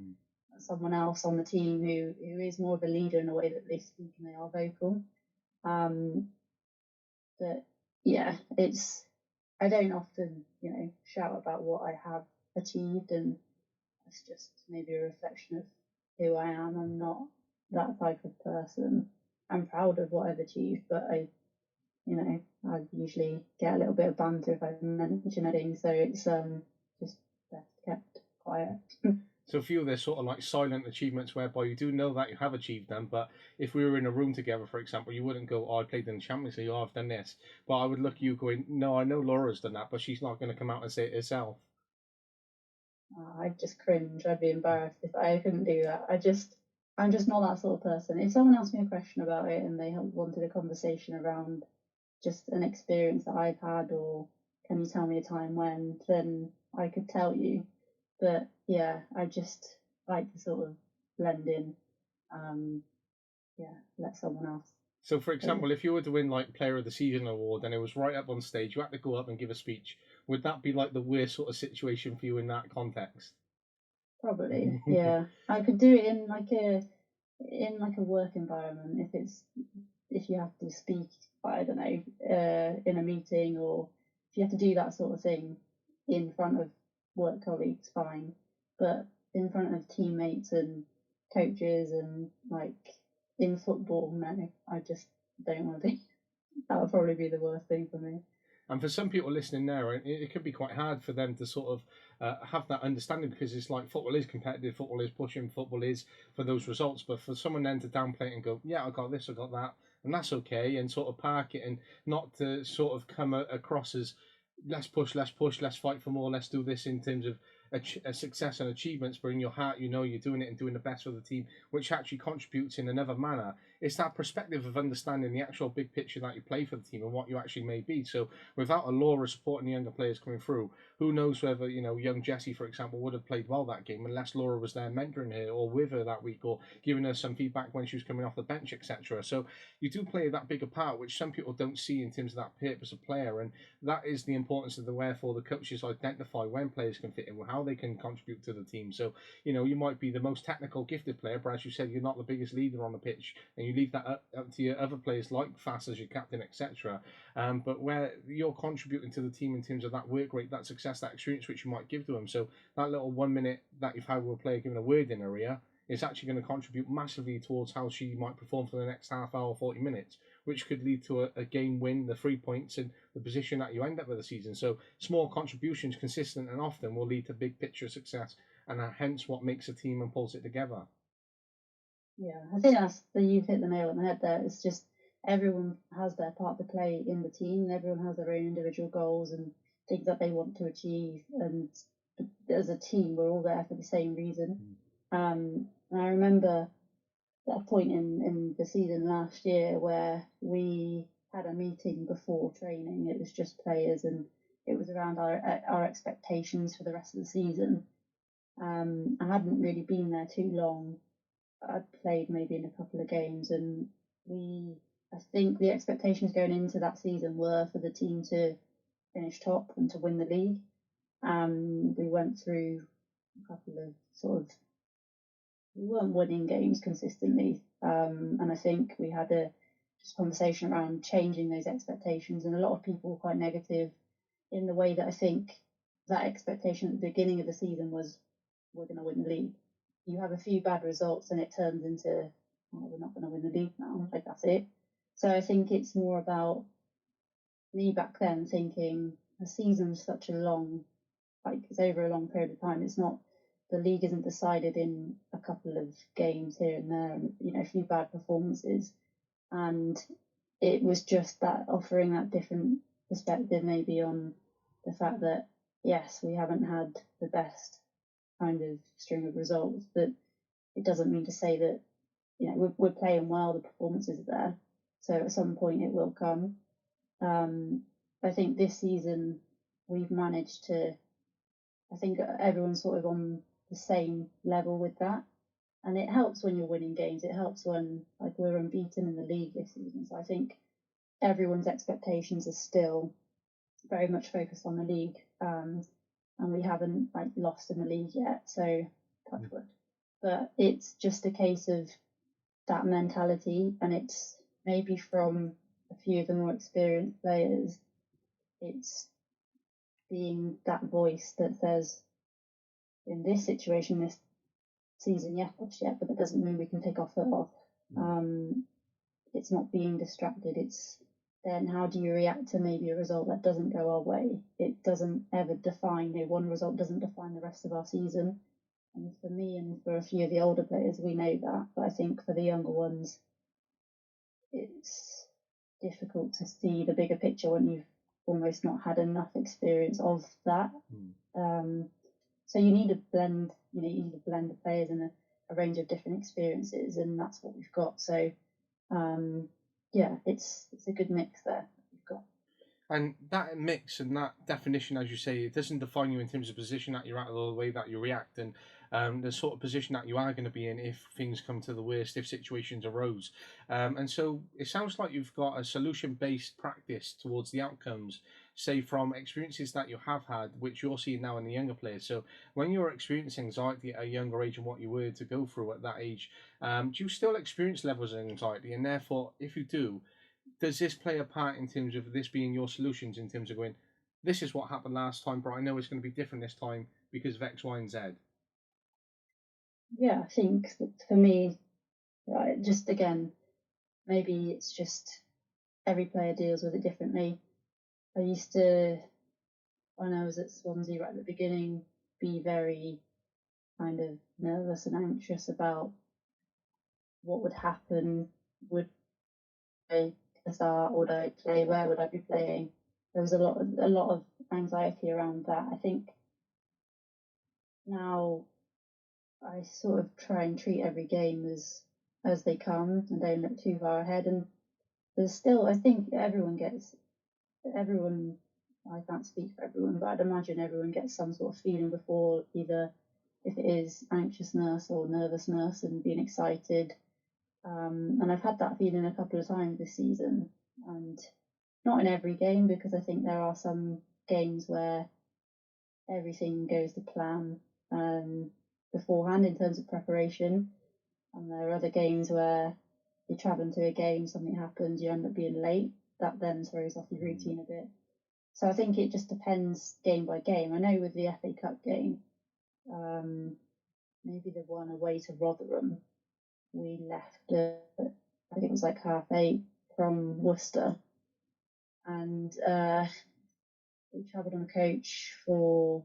someone else on the team who is more of a leader in the way that they speak and they are vocal. But yeah, I don't often shout about what I have achieved, and it's just maybe a reflection of who I am. I'm not that type of person. I'm proud of what I've achieved, but I usually get a little bit of banter if I mention anything, so it's just best kept quiet. So for you, there's sort of like silent achievements whereby you do know that you have achieved them, but if we were in a room together, for example, you wouldn't go, "Oh, I played in the Champions League, oh, I've done this." But I would look at you going, "No, I know Laura's done that, but she's not going to come out and say it herself." I'd just cringe. I'd be embarrassed if I couldn't do that. I'm just not that sort of person. If someone asked me a question about it and they wanted a conversation around just an experience that I've had, or can you tell me a time when, then I could tell you. But yeah, I just like to sort of blend in. Let someone else. So, for example, if you were to win like Player of the Season award and it was right up on stage, you had to go up and give a speech, would that be like the worst sort of situation for you in that context? Probably, yeah. I could do it in like a work environment, if you have to speak, I don't know, in a meeting, or if you have to do that sort of thing in front of work colleagues, fine. But in front of teammates and coaches and like in football, no, I just don't want to be. That would probably be the worst thing for me. And for some people listening now, it could be quite hard for them to sort of have that understanding, because it's like football is competitive, football is pushing, football is for those results. But for someone then to downplay it and go, "Yeah, I got this, I got that," and that's okay, and sort of park it, and not to sort of come across as let's push, let's fight for more, let's do this in terms of a success and achievements, but in your heart, you're doing it and doing the best for the team, which actually contributes in another manner. It's that perspective of understanding the actual big picture that you play for the team and what you actually may be. So without a Laura supporting the younger players coming through, who knows whether, young Jessie, for example, would have played well that game unless Laura was there mentoring her or with her that week or giving her some feedback when she was coming off the bench, etc. So you do play that bigger part, which some people don't see in terms of that purpose of player. And that is the importance of the wherefore the coaches identify when players can fit in, how they can contribute to the team. So, you might be the most technical gifted player, but as you said, you're not the biggest leader on the pitch, and you leave that up to your other players like Fass as your captain, etc. But where you're contributing to the team in terms of that work rate, that success, that experience which you might give to them. So that little 1 minute that you've had with a player giving a word in area is actually going to contribute massively towards how she might perform for the next half hour, 40 minutes, which could lead to a game win, the 3 points, and the position that you end up with the season. So small contributions, consistent and often, will lead to big picture success, and hence what makes a team and pulls it together. Yeah, I think you've hit the nail on the head there. It's just everyone has their part to play in the team, and everyone has their own individual goals and things that they want to achieve. And as a team, we're all there for the same reason. And I remember a point in the season last year where we had a meeting before training. It was just players, and it was around our expectations for the rest of the season. I hadn't really been there too long. I'd played maybe in a couple of games, and I think the expectations going into that season were for the team to finish top and to win the league. We went through a couple of we weren't winning games consistently, and I think we had a conversation around changing those expectations, and a lot of people were quite negative in the way that I think that expectation at the beginning of the season was, we're going to win the league. You have a few bad results and it turns into, we're not going to win the league now, like that's it. So I think it's more about me back then thinking a season's such a long, like it's over a long period of time. It's not, the league isn't decided in a couple of games here and there, and a few bad performances. And it was just that offering that different perspective maybe on the fact that yes, we haven't had the best kind of string of results, but it doesn't mean to say that we're playing well, the performances are there, so at some point it will come. I think this season we've managed to, I think everyone's sort of on the same level with that, and it helps when you're winning games. It helps when we're unbeaten in the league this season, so I think everyone's expectations are still very much focused on the league, and we haven't lost in the league yet, so touch wood. But it's just a case of that mentality, and it's maybe from a few of the more experienced players, it's being that voice that says, in this situation, this season, yeah, but that doesn't mean we can take our foot off. It's not being distracted. It's then how do you react to maybe a result that doesn't go our way? It doesn't ever define, one result doesn't define the rest of our season. And for me and for a few of the older players, we know that. But I think for the younger ones, it's difficult to see the bigger picture when you've almost not had enough experience of that. So you need a blend, you need a blend of players and a range of different experiences, and that's what we've got. So yeah, it's a good mix there that we've got. And that mix and that definition, as you say, it doesn't define you in terms of position that you're at or the way that you react, and the sort of position that you are going to be in if things come to the worst, if situations arose. And so it sounds like you've got a solution-based practice towards the outcomes, say from experiences that you have had, which you're seeing now in the younger players. So when you're experiencing anxiety at a younger age and what you were to go through at that age, do you still experience levels of anxiety? And therefore, if you do, does this play a part in terms of this being your solutions, in terms of going, this is what happened last time, but I know it's going to be different this time because of X, Y, and Z? Yeah, I think that for me, just again, maybe it's just every player deals with it differently. I used to, when I was at Swansea right at the beginning, be very kind of nervous and anxious about what would happen. Would I start? Would I play? Where would I be playing? There was a lot of anxiety around that. I think now I sort of try and treat every game as they come and don't look too far ahead. And there's still, I think everyone, I can't speak for everyone, but I'd imagine everyone gets some sort of feeling before, either if it is anxiousness or nervousness and being excited. And I've had that feeling a couple of times this season, and not in every game, because I think there are some games where everything goes to plan beforehand in terms of preparation, and there are other games where you travel into a game, something happens, you end up being late. That then throws off your routine a bit. So I think it just depends game by game. I know with the FA Cup game, maybe the one away to Rotherham, we left I think it was 8:30 from Worcester, and we travelled on a coach for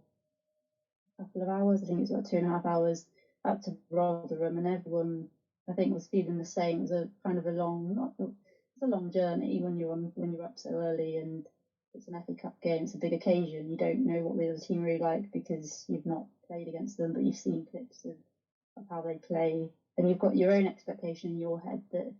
a couple of hours. I think it was about 2.5 hours up to Rotherham, and everyone, I think, was feeling the same. It was a kind of a long journey when you're up so early, and it's an FA Cup game. It's a big occasion. You don't know what the other team really like because you've not played against them, but you've seen clips of how they play, and you've got your own expectation in your head that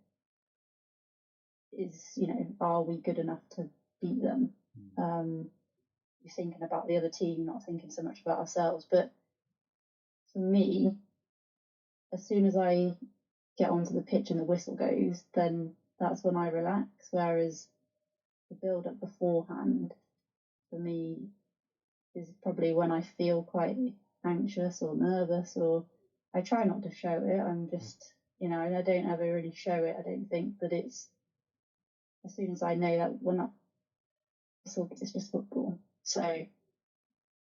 is, are we good enough to beat them? You're thinking about the other team, not thinking so much about ourselves. But for me, as soon as I get onto the pitch and the whistle goes, then that's when I relax. Whereas the build up beforehand, for me, is probably when I feel quite anxious or nervous, or I try not to show it. I'm just, and I don't ever really show it, I don't think, but it's as soon as I know that when that whistle, it's just football. So I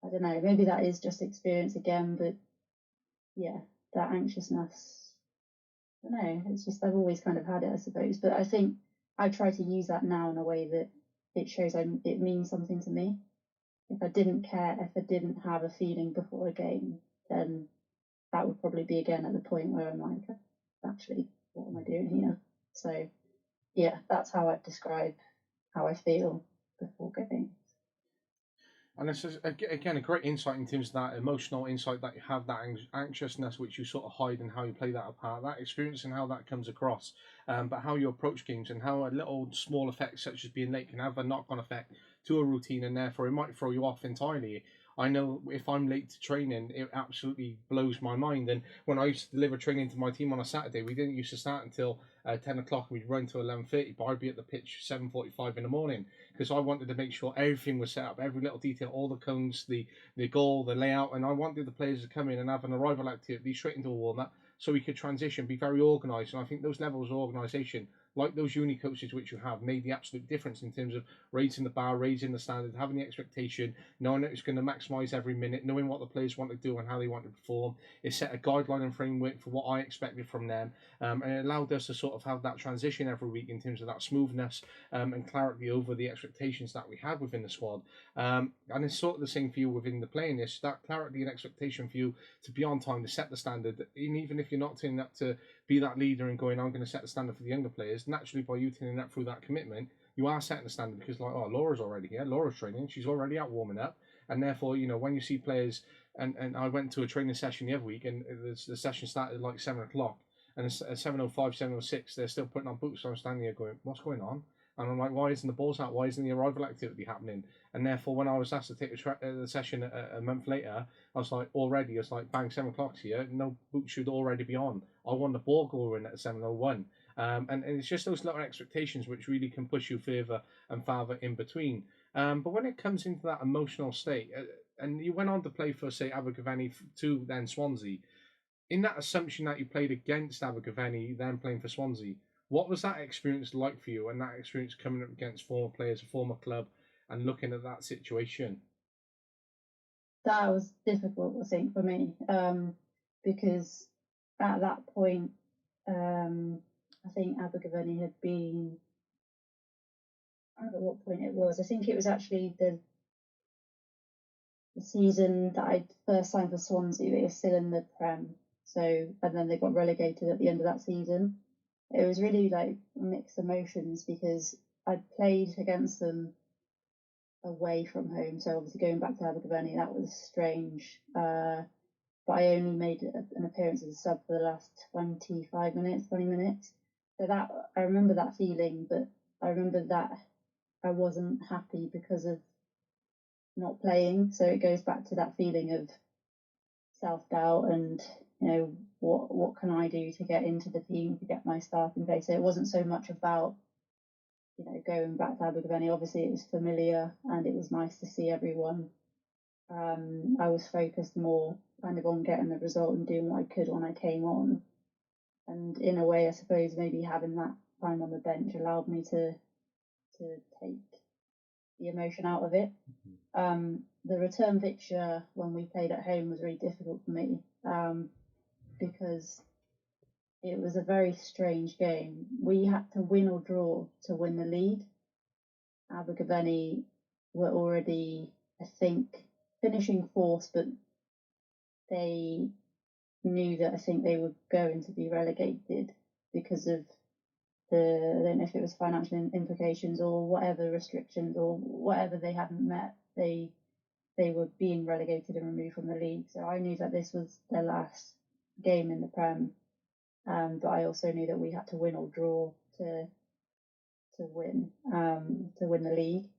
don't know, maybe that is just experience again, but yeah, that anxiousness, I don't know, it's just I've always kind of had it, I suppose. But I think I try to use that now in a way that it shows it means something to me. If I didn't care, if I didn't have a feeling before a game, then that would probably be again at the point where I'm like, actually, what am I doing here? So yeah, that's how I describe how I feel before games. And this is again a great insight in terms of that emotional insight that you have, that anxiousness which you sort of hide and how you play that apart, that experience and how that comes across, but how you approach games and how a little small effect such as being late can have a knock-on effect to a routine, and therefore it might throw you off entirely. I know if I'm late to training, it absolutely blows my mind. And when I used to deliver training to my team on a Saturday, we didn't used to start until 10 o'clock. We'd run till 11:30, but I'd be at the pitch 7:45 in the morning because I wanted to make sure everything was set up, every little detail, all the cones, the goal, the layout, and I wanted the players to come in and have an arrival activity straight into a warm-up so we could transition, be very organised. And I think those levels of organisation, like those uni coaches which you have, made the absolute difference in terms of raising the bar, raising the standard, having the expectation, knowing that it's going to maximise every minute, knowing what the players want to do and how they want to perform. It set a guideline and framework for what I expected from them, and it allowed us to sort of have that transition every week in terms of that smoothness and clarity over the expectations that we had within the squad. And it's sort of the same for you within the playing this, that clarity and expectation for you to be on time, to set the standard, and even if you're not turning up to be that leader and going, I'm going to set the standard for the younger players, naturally by you turning up through that commitment, you are setting the standard because like, oh, Laura's already here, Laura's training, she's already out warming up, and therefore, you know, when you see players, and I went to a training session the other week, and the session started at like 7 o'clock, and at 7:05, 7:06, they're still putting on boots, so I'm standing here going, what's going on? And I'm like, why isn't the balls out? Why isn't the arrival activity happening? And therefore, when I was asked to take the session a month later, I was like, already, it's like, bang, 7 o'clock's here. No boots should already be on. I want the ball going at 7:01. And it's just those little expectations which really can push you further and farther in between. But when it comes into that emotional state, and you went on to play for, say, Abergavenny to then Swansea, in that assumption that you played against Abergavenny, then playing for Swansea, what was that experience like for you, and that experience coming up against former players, a former club, and looking at that situation? That was difficult, I think, for me, because at that point, I think Abergavenny had been, I don't know what point it was. I think it was actually the season that I first signed for Swansea. They were still in the Prem, so, and then they got relegated at the end of that season. It was really like mixed emotions because I'd played against them away from home, so obviously going back to Abergavenny, that was strange. But I only made an appearance as a sub for the last 25 minutes, 20 minutes. So that, I remember that feeling, but I remember that I wasn't happy because of not playing. So it goes back to that feeling of self-doubt and, you know, what can I do to get into the team, to get my starting place. So it wasn't so much about, you know, going back to Abergavenny. Obviously it was familiar and it was nice to see everyone. I was focused more kind of on getting the result and doing what I could when I came on. And in a way, I suppose maybe having that time on the bench allowed me to take the emotion out of it. The return fixture when we played at home was really difficult for me because it was a very strange game. We had to win or draw to win the league. Abergavenny were already, I think, finishing fourth, but they knew that I think they were going to be relegated because of I don't know if it was financial implications or whatever restrictions or whatever they hadn't met. They were being relegated and removed from the league. So I knew that this was their last game in the Prem, but I also knew that we had to win or draw to win the league.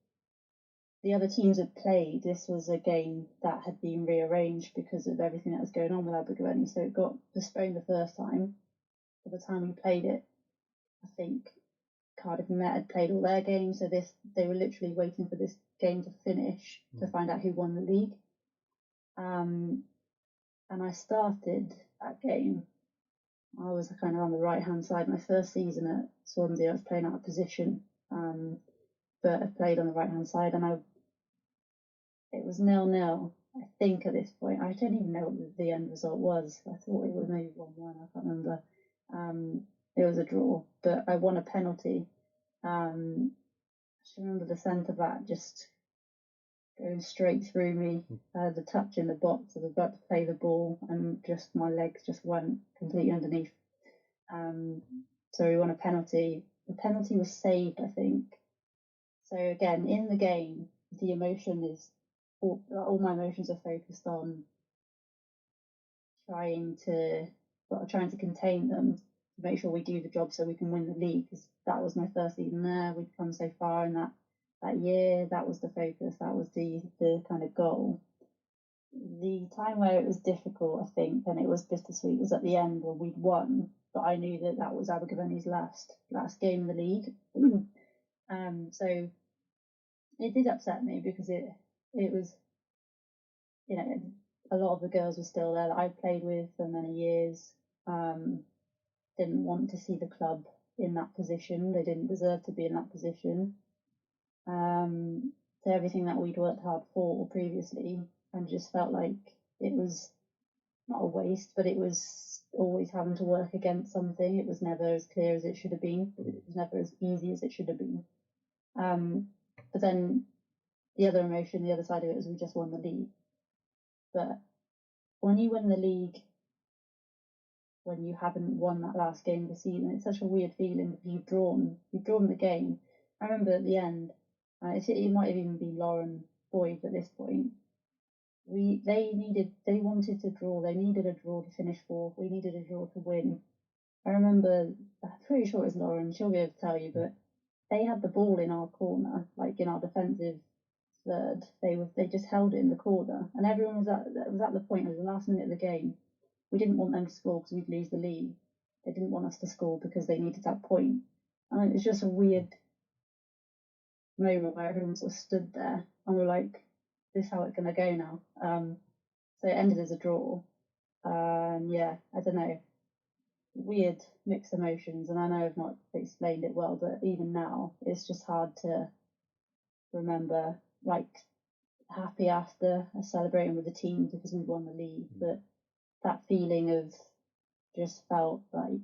The other teams had played. This was a game that had been rearranged because of everything that was going on with Abergavenny, so it got postponed the first time. By the time we played it, I think Cardiff Met had played all their games, so they were literally waiting for this game to finish to find out who won the league. And I started that game. I was kind of on the right hand side. My first season at Swansea, I was playing out of position, but I played on the right hand side, and it was 0-0. I think at this point, I don't even know what the end result was. I thought it was maybe 1-1. I can't remember. It was a draw, but I won a penalty. I just remember the centre back just going straight through me, the touch in the box. I was about to play the ball, and just my legs just went completely underneath. So we won a penalty. The penalty was saved, I think. So again, in the game, the emotion is all my emotions are focused on trying to contain them to make sure we do the job so we can win the league. Because that was my first season there. We'd come so far in that year. That was the focus. That was the kind of goal. The time where it was difficult, I think, and it was bittersweet, was at the end when we'd won. But I knew that was Abergavenny's last game in the league. So it did upset me because it was, you know, a lot of the girls were still there that I played with for many years. Didn't want to see the club in that position. They didn't deserve to be in that position. So everything that we'd worked hard for previously, and just felt like it was not a waste, but it was always having to work against something. It was never as clear as it should have been. It was never as easy as it should have been. But then the other emotion, the other side of it, was we just won the league. But when you win the league, when you haven't won that last game of the season, it's such a weird feeling because you've drawn the game. I remember at the end, it might have even been Lauren Boyd at this point. They wanted to draw. They needed a draw to finish fourth. We needed a draw to win. I remember, I'm pretty sure it's Lauren. She'll be able to tell you, but they had the ball in our corner, like in our defensive third. They just held it in the corner, and everyone was at the point. It was the last minute of the game. We didn't want them to score because we'd lose the league. They didn't want us to score because they needed that point. And it was just a weird moment where everyone sort of stood there and we're like, "This is how it's gonna go now." So it ended as a draw. And yeah, I don't know, weird mixed emotions. And I know I've not explained it well, but even now, it's just hard to remember, like, happy after celebrating with the team because we won the league, but that feeling of just felt like,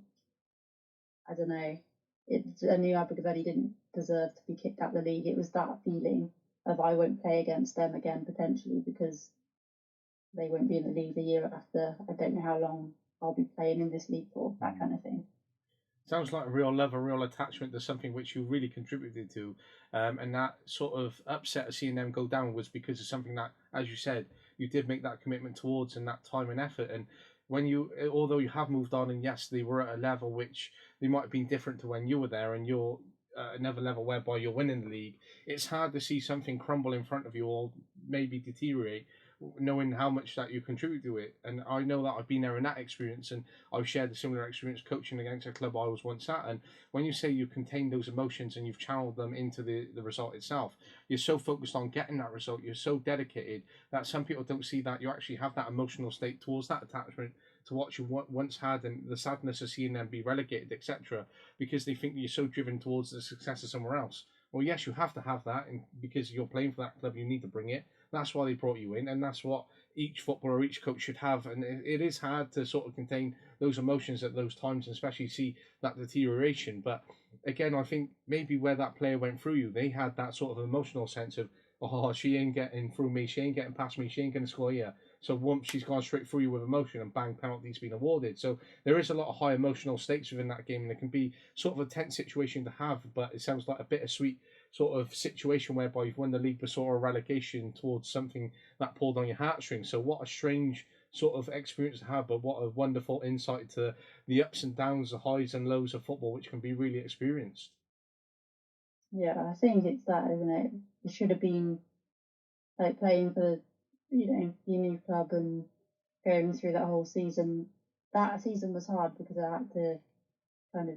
I don't know, I knew Abergavenny didn't deserve to be kicked out of the league. It was that feeling of I won't play against them again potentially because they won't be in the league the year after. I don't know how long I'll be playing in this league for, that kind of thing. Sounds like a real love, a real attachment to something which you really contributed to. And that sort of upset of seeing them go down was because of something that, as you said, you did make that commitment towards and that time and effort. And although you have moved on, and yes, they were at a level which they might have been different to when you were there, and you're another level whereby you're winning the league, it's hard to see something crumble in front of you or maybe deteriorate, knowing how much that you contribute to it. And I know that I've been there in that experience, and I've shared a similar experience coaching against a club I was once at. And when you say you contain those emotions and you've channeled them into the result itself, you're so focused on getting that result, you're so dedicated that some people don't see that you actually have that emotional state towards that attachment to what you once had, and the sadness of seeing them be relegated, etc., because they think you're so driven towards the success of somewhere else. Well, yes, you have to have that, and because you're playing for that club, you need to bring it. That's why they brought you in, and that's what each footballer, each coach should have. And it is hard to sort of contain those emotions at those times, and especially see that deterioration. But again, I think maybe where that player went through you, they had that sort of emotional sense of, oh, she ain't getting through me, she ain't getting past me, she ain't going to score here. So once she's gone straight through you with emotion, and bang, penalty's been awarded. So there is a lot of high emotional stakes within that game, and it can be sort of a tense situation to have, but it sounds like a bittersweet sort of situation whereby you've won the league but saw a relegation towards something that pulled on your heartstrings. So what a strange sort of experience to have, but what a wonderful insight to the ups and downs, the highs and lows of football, which can be really experienced. Yeah, I think it's that, isn't it? It should have been like playing for, your new club and going through that whole season. That season was hard because I had to kind of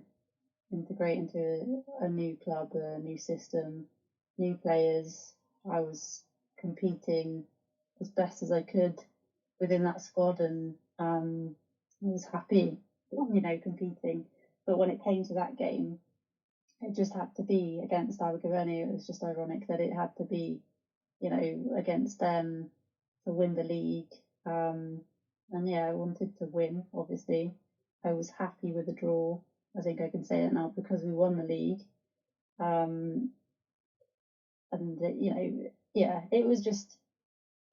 integrate into a new club, a new system, new players. I was competing as best as I could within that squad, and I was happy, competing. But when it came to that game, it just had to be against Abergavenny. It was just ironic that it had to be, against them to win the league. And yeah, I wanted to win, obviously. I was happy with the draw. I think I can say that now because we won the league. And yeah, it was just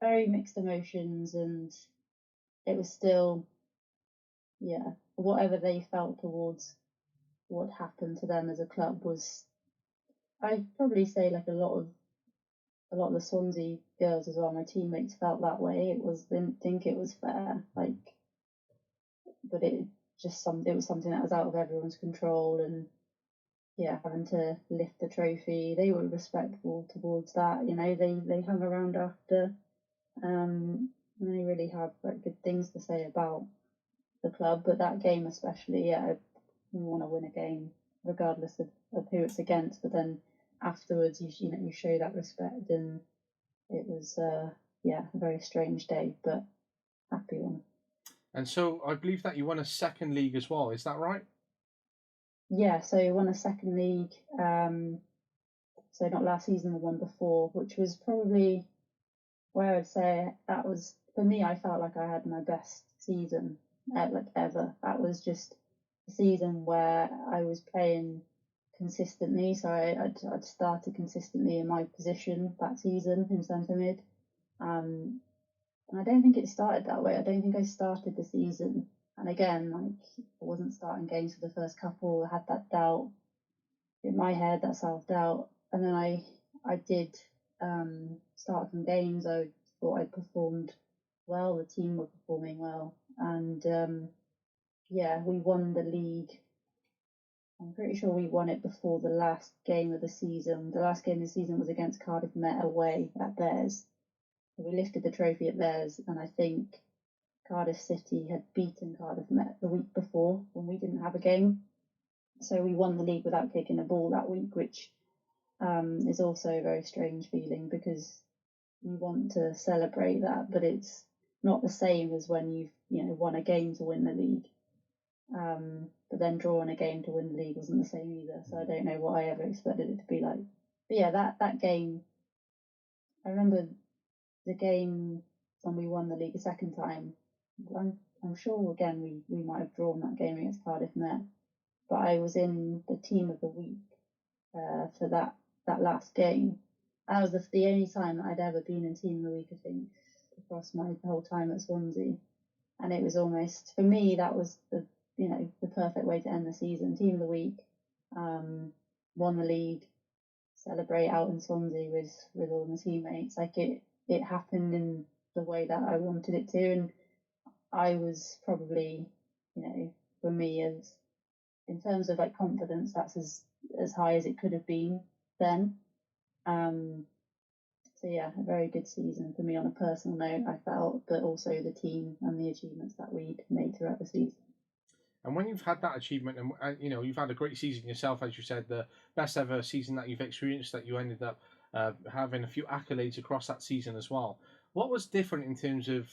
very mixed emotions, and it was still, yeah, whatever they felt towards what happened to them as a club was, I'd probably say, like a lot of the Swansea girls as well, my teammates, felt that way. Didn't think it was fair, like, but it was something that was out of everyone's control, and yeah, having to lift the trophy, they were respectful towards that. They hung around after, and they really have like good things to say about the club. But that game especially, yeah, you want to win a game regardless of who it's against. But then afterwards, you show that respect, and it was yeah, a very strange day, but happy one. And so I believe that you won a second league as well. Is that right? Yeah, so won a second league. So not last season, the one before, which was probably where I'd say that was, for me, I felt like I had my best season like ever. That was just a season where I was playing consistently. So I'd started consistently in my position that season in centre mid. And I don't think it started that way. I don't think I started the season. And again, like, I wasn't starting games for the first couple. I had that doubt in my head, that self doubt. And then I did start some games. I thought I performed well. The team were performing well, and yeah, we won the league. I'm pretty sure we won it before the last game of the season. The last game of the season was against Cardiff Met away at theirs. So we lifted the trophy at theirs, and I think Cardiff City had beaten Cardiff Met the week before when we didn't have a game. So we won the league without kicking a ball that week, which is also a very strange feeling because you want to celebrate that, but it's not the same as when you've won a game to win the league. But then drawing a game to win the league wasn't the same either, so I don't know what I ever expected it to be like. But yeah, that game, I remember the game when we won the league a second time. I'm sure again we might have drawn that game against Cardiff Met, but I was in the team of the week for that last game. That was the only time that I'd ever been in team of the week, I think, across my whole time at Swansea. And it was almost, for me, that was the perfect way to end the season. Team of the week, won the league, celebrate out in Swansea with all my teammates. Like it happened in the way that I wanted it to, and I was probably, for me, as in terms of like confidence, that's as high as it could have been then. So yeah, a very good season for me on a personal note, I felt, but also the team and the achievements that we'd made throughout the season. And when you've had that achievement, and you've had a great season yourself, as you said, the best ever season that you've experienced, that you ended up having a few accolades across that season as well. What was different in terms of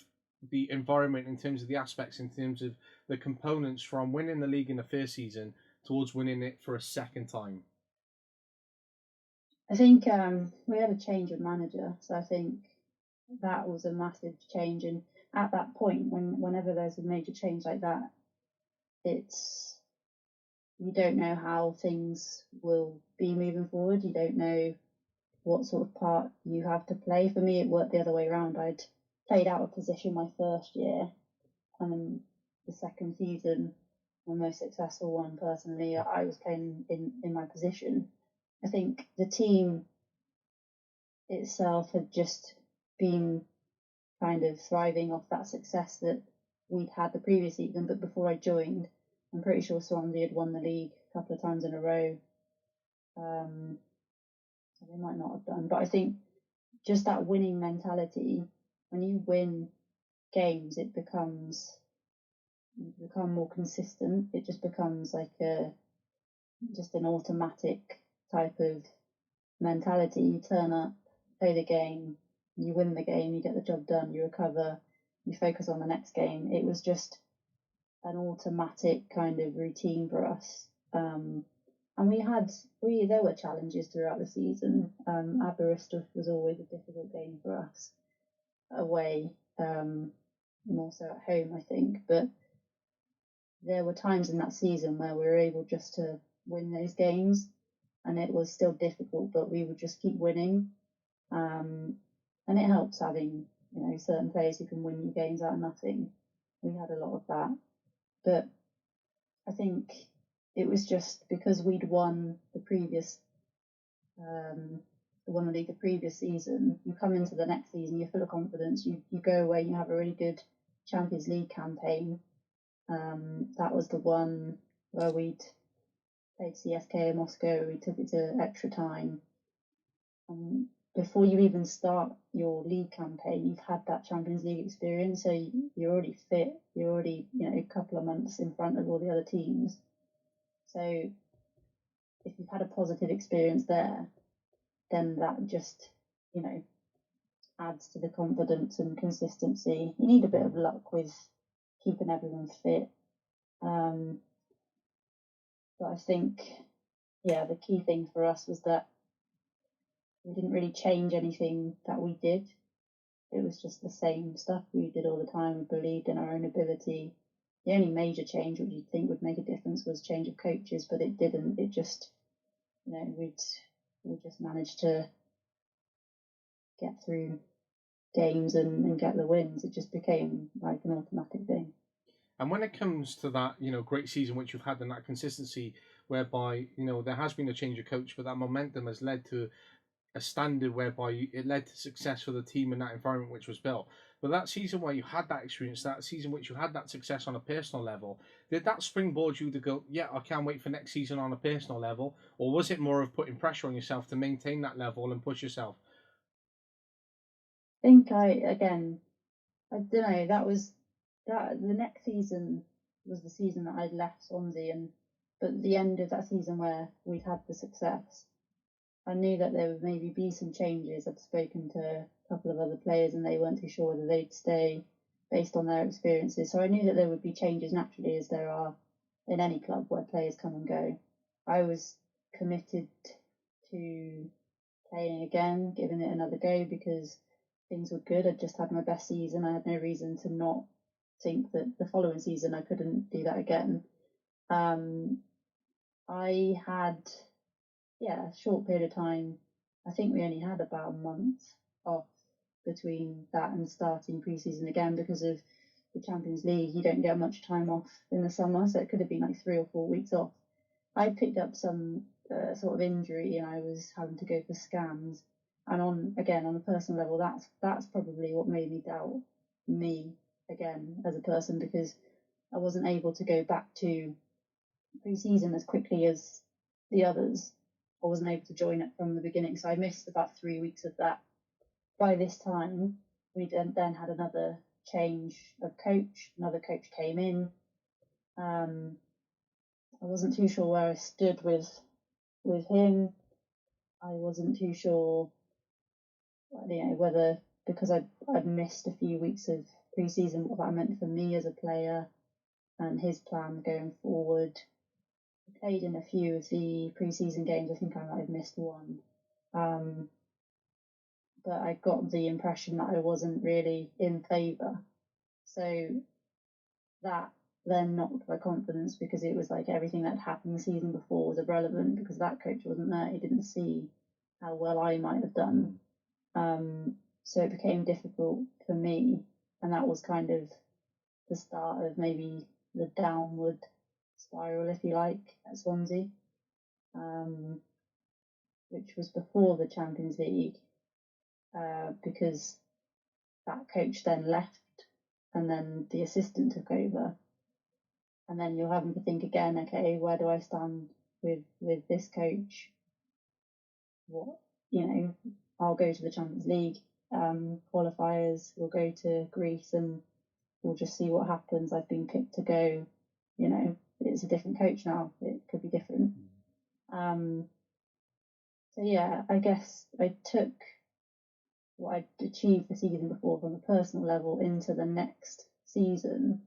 the environment, in terms of the aspects, in terms of the components from winning the league in the first season towards winning it for a second time? I think we had a change of manager, so I think that was a massive change. And at that point, whenever there's a major change like that, it's, you don't know how things will be moving forward. You don't know what sort of part you have to play. For me, it worked the other way around. I'd played out of position my first year, and then the second season, my most successful one personally, I was playing in my position. I think the team itself had just been kind of thriving off that success that we'd had the previous season. But before I joined, I'm pretty sure Swansea had won the league a couple of times in a row. So they might not have done, but I think just that winning mentality, when you win games, you become more consistent. It just becomes like just an automatic type of mentality. You turn up, play the game, you win the game, you get the job done, you recover, you focus on the next game. It was just an automatic kind of routine for us. And there were challenges throughout the season. Aberystwyth was always a difficult game for us away, more so at home, I think. But there were times in that season where we were able just to win those games. and it was still difficult, but we would just keep winning. And it helps having, certain players who can win you games out of nothing. We had a lot of that. But I think it was just because we'd won the previous, won the league the previous season. You come into the next season, you're full of confidence. You go away, you have a really good Champions League campaign. That was the one where we'd played CSKA in Moscow. We took it to extra time. Before you even start your league campaign, you've had that Champions League experience, so you're already fit. You're already, a couple of months in front of all the other teams. So if you've had a positive experience there, then that just, adds to the confidence and consistency. You need a bit of luck with keeping everyone fit. But I think, the key thing for us was that we didn't really change anything that we did. It was just the same stuff we did all the time. We believed in our own ability. The only major change which you'd think would make a difference was change of coaches, but it didn't. It just, we just managed to get through games and get the wins. It just became like an automatic thing. And when it comes to that, great season which you've had and that consistency, whereby there has been a change of coach, but that momentum has led to a standard whereby it led to success for the team in that environment which was built. But that season where you had that experience, that season which you had that success on a personal level, did that springboard you to go, yeah, I can't wait for next season on a personal level? Or was it more of putting pressure on yourself to maintain that level and push yourself? I think I don't know, the next season was the season that I'd left Swansea, but at the end of that season where we'd had the success, I knew that there would maybe be some changes. I'd spoken to a couple of other players and they weren't too sure whether they'd stay based on their experiences. So I knew that there would be changes naturally, as there are in any club where players come and go. I was committed to playing again, giving it another go because things were good. I'd just had my best season. I had no reason to not think that the following season I couldn't do that again. I had a short period of time. I think we only had about a month off between that and starting pre-season again because of the Champions League. You don't get much time off in the summer, so it could have been like 3 or 4 weeks off. I picked up some sort of injury and I was having to go for scans. And on a personal level, that's probably what made me doubt me again as a person, because I wasn't able to go back to pre-season as quickly as the others. I wasn't able to join it from the beginning, so I missed about 3 weeks of that. By this time, we then had another change of coach. Another coach came in. I wasn't too sure where I stood with him. I wasn't too sure, whether, because I'd missed a few weeks of pre-season, what that meant for me as a player and his plan going forward. I played in a few of the pre-season games. I think I might have missed one. But I got the impression that I wasn't really in favour. So that then knocked my confidence, because it was like everything that happened the season before was irrelevant because that coach wasn't there. He didn't see how well I might have done. So it became difficult for me, and that was kind of the start of maybe the downward spiral, if you like, at Swansea, which was before the Champions League, because that coach then left and then the assistant took over. And then you're having to think again, okay, where do I stand with this coach? What, I'll go to the Champions League qualifiers, we'll go to Greece and we'll just see what happens. I've been picked to go, it's a different coach now, it could be different. So I guess I took what I'd achieved the season before from a personal level into the next season.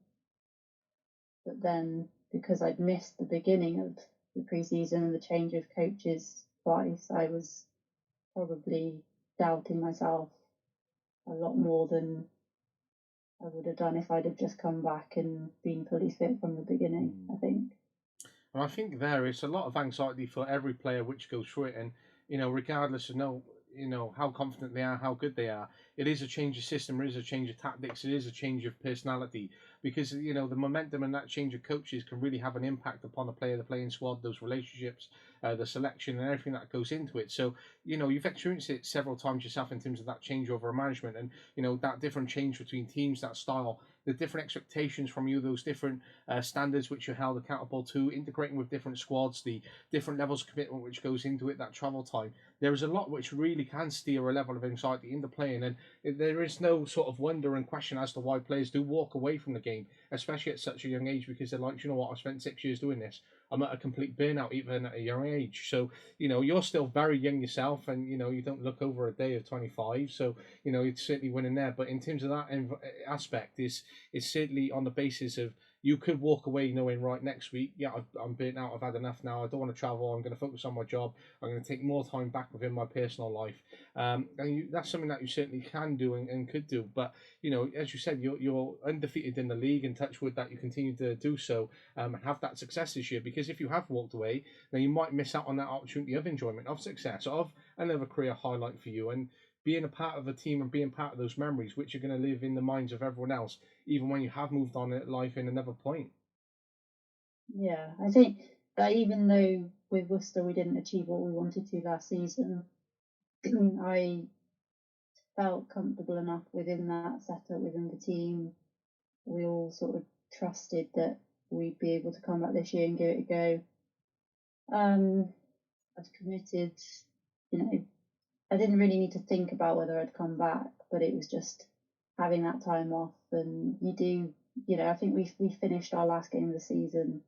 But then, because I'd missed the beginning of the pre-season and the change of coaches twice, I was probably doubting myself a lot more than I would have done if I'd have just come back and been fully fit from the beginning, I think. And I think there is a lot of anxiety for every player which goes through it, and regardless of how confident they are, how good they are, it is a change of system, it is a change of tactics, it is a change of personality, because the momentum and that change of coaches can really have an impact upon the player, the playing squad, those relationships, the selection, and everything that goes into it. So you've experienced it several times yourself in terms of that changeover of management, and that different change between teams, that style, the different expectations from you, those different standards which you're held accountable to, integrating with different squads, the different levels of commitment which goes into it, that travel time. There is a lot which really can steer a level of anxiety into playing, and there is no sort of wonder and question as to why players do walk away from the game, especially at such a young age, because they're like, you know what, I've spent 6 years doing this. I'm at a complete burnout even at a young age. So, you're still very young yourself, and, you don't look over a day of 25. So, you're certainly winning there. But in terms of that aspect, is certainly on the basis of you could walk away knowing, right, next week, yeah, I'm burnt out, I've had enough now, I don't want to travel, I'm going to focus on my job, I'm going to take more time back within my personal life. That's something that you certainly can do and could do. But, as you said, you're undefeated in the league, and touch wood that you continue to do so, and have that success this year, because if you have walked away, then you might miss out on that opportunity of enjoyment, of success, of another career highlight for you, and being a part of a team and being part of those memories which are going to live in the minds of everyone else, even when you have moved on in life in another point. Yeah, I think that even though with Worcester we didn't achieve what we wanted to last season, I felt comfortable enough within that setup, within the team. We all sort of trusted that we'd be able to come back this year and give it a go. I've committed, you know, I didn't really need to think about whether I'd come back, but it was just having that time off. And you do, I think we finished our last game of the season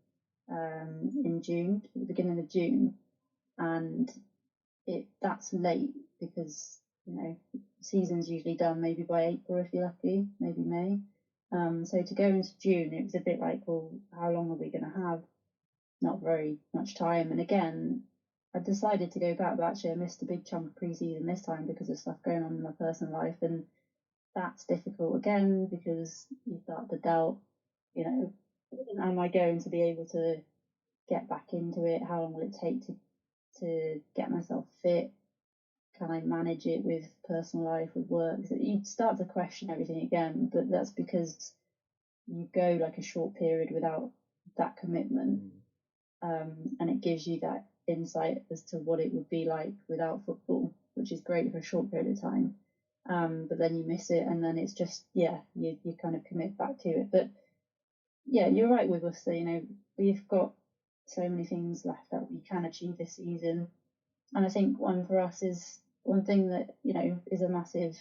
in June, at the beginning of June, and that's late because season's usually done maybe by April if you're lucky, maybe May. So to go into June, it was a bit like, well, how long are we going to have? Not very much time. And again, I decided to go back, but actually I missed a big chunk of pre-season this time because of stuff going on in my personal life, and that's difficult again because you start to doubt, am I going to be able to get back into it? How long will it take to get myself fit? Can I manage it with personal life, with work? So you start to question everything again, but that's because you go like a short period without that commitment, and it gives you that insight as to what it would be like without football, which is great for a short period of time. But then you miss it, and then it's just you kind of commit back to it. But yeah, you're right with us. So, we've got so many things left that we can achieve this season, and I think one for us is one thing that is a massive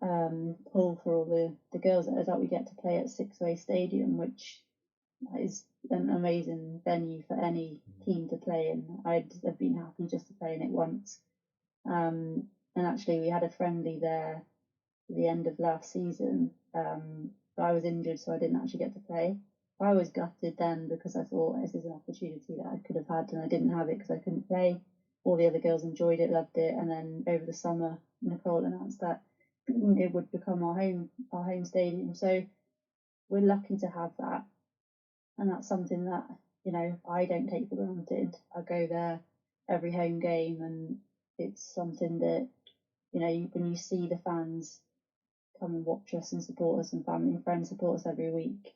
pull for all the girls is that we get to play at Sixway Stadium, which is an amazing venue for any team to play in. I'd have been happy just to play in it once. And actually, we had a friendly there at the end of last season. But I was injured, so I didn't actually get to play. I was gutted then because I thought this is an opportunity that I could have had, and I didn't have it because I couldn't play. All the other girls enjoyed it, loved it, and then over the summer, Nicole announced that it would become our home stadium. So we're lucky to have that, and that's something that I don't take for granted. I go there every home game, and it's something that when you see the fans come and watch us and support us, and family and friends support us every week,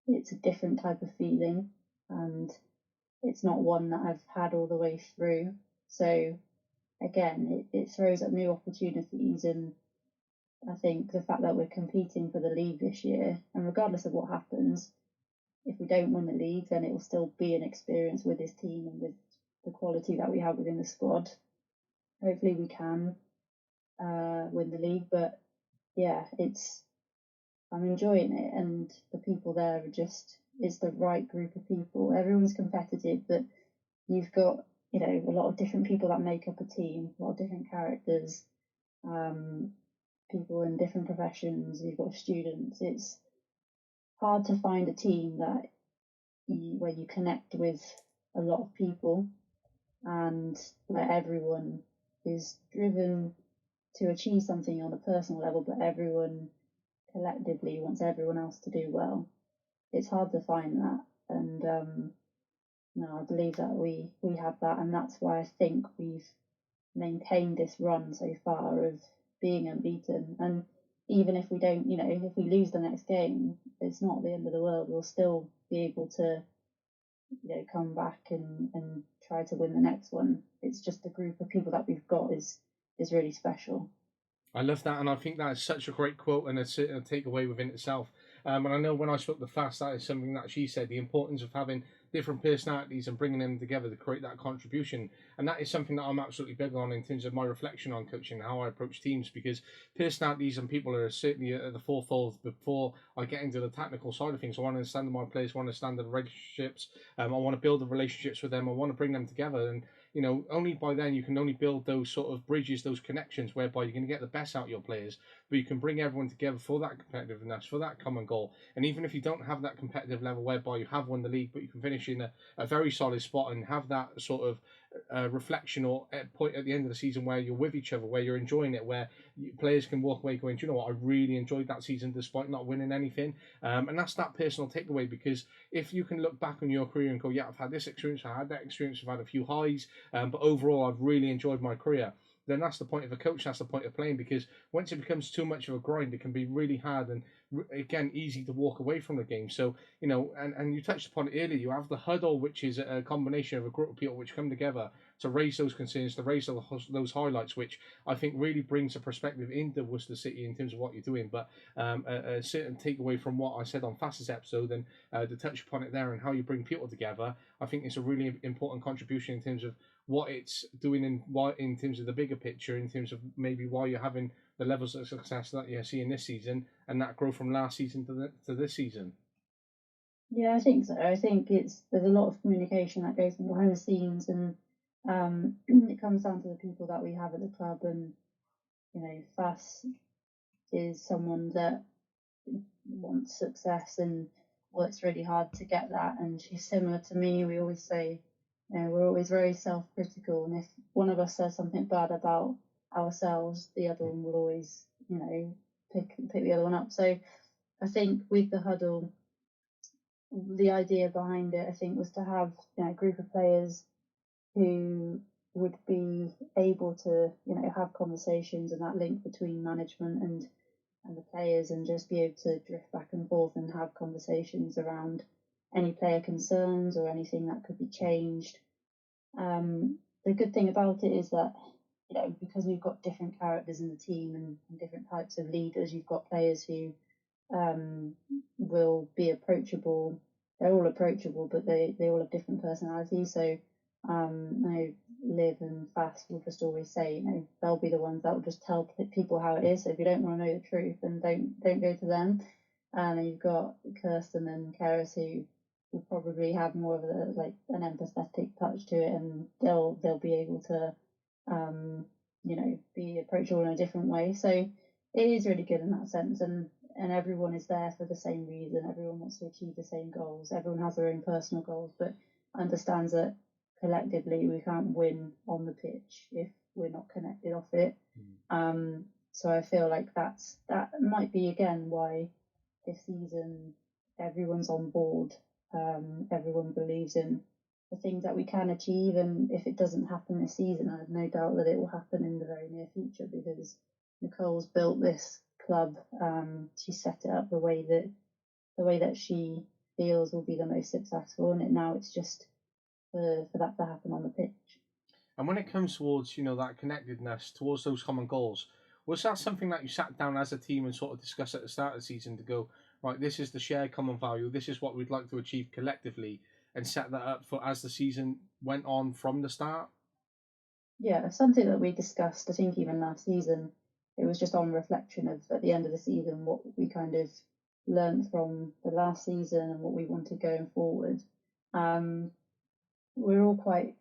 it's a different type of feeling, and it's not one that I've had all the way through. So again, it throws up new opportunities, and I think the fact that we're competing for the league this year, and regardless of what happens, if we don't win the league, then it will still be an experience with this team and with the quality that we have within the squad. Hopefully we can win the league, but yeah, I'm enjoying it, and the people there are it's the right group of people. Everyone's competitive, but you've got a lot of different people that make up a team, a lot of different characters, people in different professions. You've got students. It's hard to find a team where you connect with a lot of people and where everyone is driven to achieve something on a personal level, but everyone collectively wants everyone else to do well. It's hard to find that. And no, I believe that we have that, and that's why I think we've maintained this run so far of being unbeaten. And even if we don't, if we lose the next game, it's not the end of the world. We'll still be able to, come back and try to win the next one. It's just the group of people that we've got is really special. I love that, and I think that is such a great quote and a takeaway within itself. And I know when I spoke to Fast, that is something that she said, the importance of having different personalities and bringing them together to create that contribution. And that is something that I'm absolutely big on in terms of my reflection on coaching and how I approach teams, because personalities and people are certainly at the forefront before I get into the technical side of things. I want to understand my players, I want to understand the relationships, I want to build the relationships with them, I want to bring them together. And only by then you can only build those sort of bridges, those connections, whereby you're going to get the best out of your players, but you can bring everyone together for that competitiveness, for that common goal. And even if you don't have that competitive level whereby you have won the league, but you can finish in a very solid spot and have that sort of reflection or point at the end of the season where you're with each other, where you're enjoying it, where players can walk away going, do you know what, I really enjoyed that season despite not winning anything. And that's that personal takeaway, because if you can look back on your career and go, yeah, I've had this experience, I had that experience, I've had a few highs, but overall I've really enjoyed my career, then that's the point of a coach, that's the point of playing, because once it becomes too much of a grind, it can be really hard and, again, easy to walk away from the game. So, and you touched upon it earlier, you have the huddle, which is a combination of a group of people which come together to raise those concerns, to raise those highlights, which I think really brings a perspective into Worcester City in terms of what you're doing. But a certain takeaway from what I said on Fastest episode, and to touch upon it there and how you bring people together, I think it's a really important contribution in terms of what it's doing in terms of the bigger picture, in terms of maybe why you're having the levels of success that you're seeing this season, and that growth from last season to this season. Yeah, I think so. I think there's a lot of communication that goes on behind the scenes, and it comes down to the people that we have at the club. And Fass is someone that wants success and works really hard to get that, and she's similar to me. We always say, we're always very self-critical, and if one of us says something bad about ourselves, the other one will always, pick the other one up. So I think with the huddle, the idea behind it, I think, was to have a group of players who would be able to, have conversations, and that link between management and the players, and just be able to drift back and forth and have conversations around any player concerns or anything that could be changed. The good thing about it is that, because we've got different characters in the team and different types of leaders, you've got players who will be approachable. They're all approachable, but they all have different personalities. So, Liv and Fass will just always say, they'll be the ones that will just tell people how it is. So if you don't want to know the truth, then don't go to them. And then you've got Kirsten and Keris, who will probably have more of an empathetic touch to it, and they'll be able to, be approachable in a different way. So it is really good in that sense, and everyone is there for the same reason. Everyone wants to achieve the same goals. Everyone has their own personal goals, but understands that collectively we can't win on the pitch if we're not connected off it. So I feel like that might be again why this season everyone's on board. Everyone believes in the things that we can achieve, and if it doesn't happen this season, I have no doubt that it will happen in the very near future, because Nicole's built this club. She set it up the way that she feels will be the most successful, and now it's just for that to happen on the pitch. And when it comes towards that connectedness, towards those common goals, was that something that you sat down as a team and sort of discussed at the start of the season to go, right, this is the shared common value, this is what we'd like to achieve collectively, and set that up for as the season went on from the start? Yeah, something that we discussed, I think even last season. It was just on reflection of, at the end of the season, what we kind of learned from the last season and what we wanted going forward. We all quite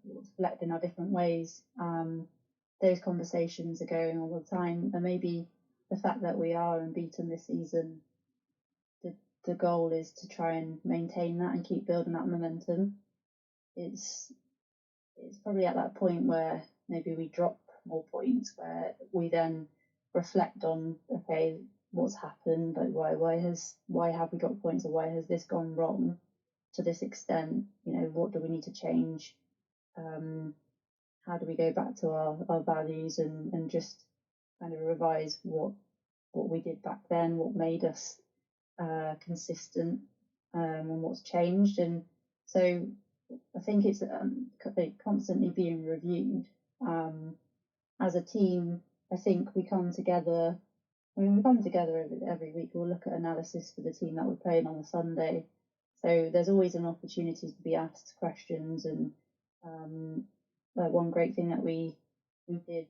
reflect in our different ways. Those conversations are going all the time, and maybe the fact that we are unbeaten this season, the goal is to try and maintain that and keep building that momentum. It's probably at that point where maybe we drop more points, where we then reflect on, okay, what's happened, like why have we got points, or why has this gone wrong to this extent? What do we need to change? How do we go back to our values and just kind of revise what we did back then, what made us consistent, and what's changed. And so I think it's constantly being reviewed. As a team, I think we come together. We come together every week. We'll look at analysis for the team that we're playing on a Sunday. So there's always an opportunity to be asked questions. And one great thing that we did,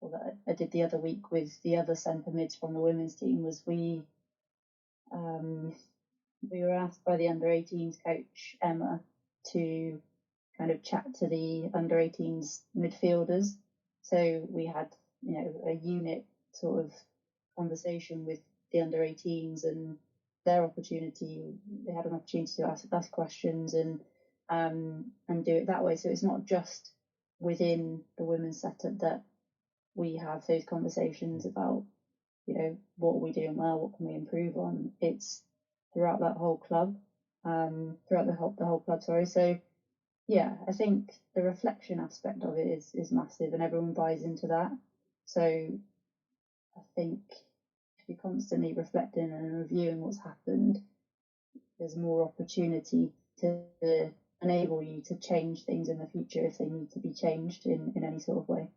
or that I did the other week with the other centre mids from the women's team, was we were asked by the under-18s coach Emma to kind of chat to the under-18s midfielders. So we had a unit sort of conversation with the under-18s and their opportunity. They had an opportunity to ask questions and do it that way. So it's not just within the women's setup that we have those conversations about what are we doing well, what can we improve on. It's throughout that whole club, throughout the whole club. Sorry. So yeah, I think the reflection aspect of it is massive, and everyone buys into that. So I think if you're constantly reflecting and reviewing what's happened, there's more opportunity to enable you to change things in the future if they need to be changed in any sort of way.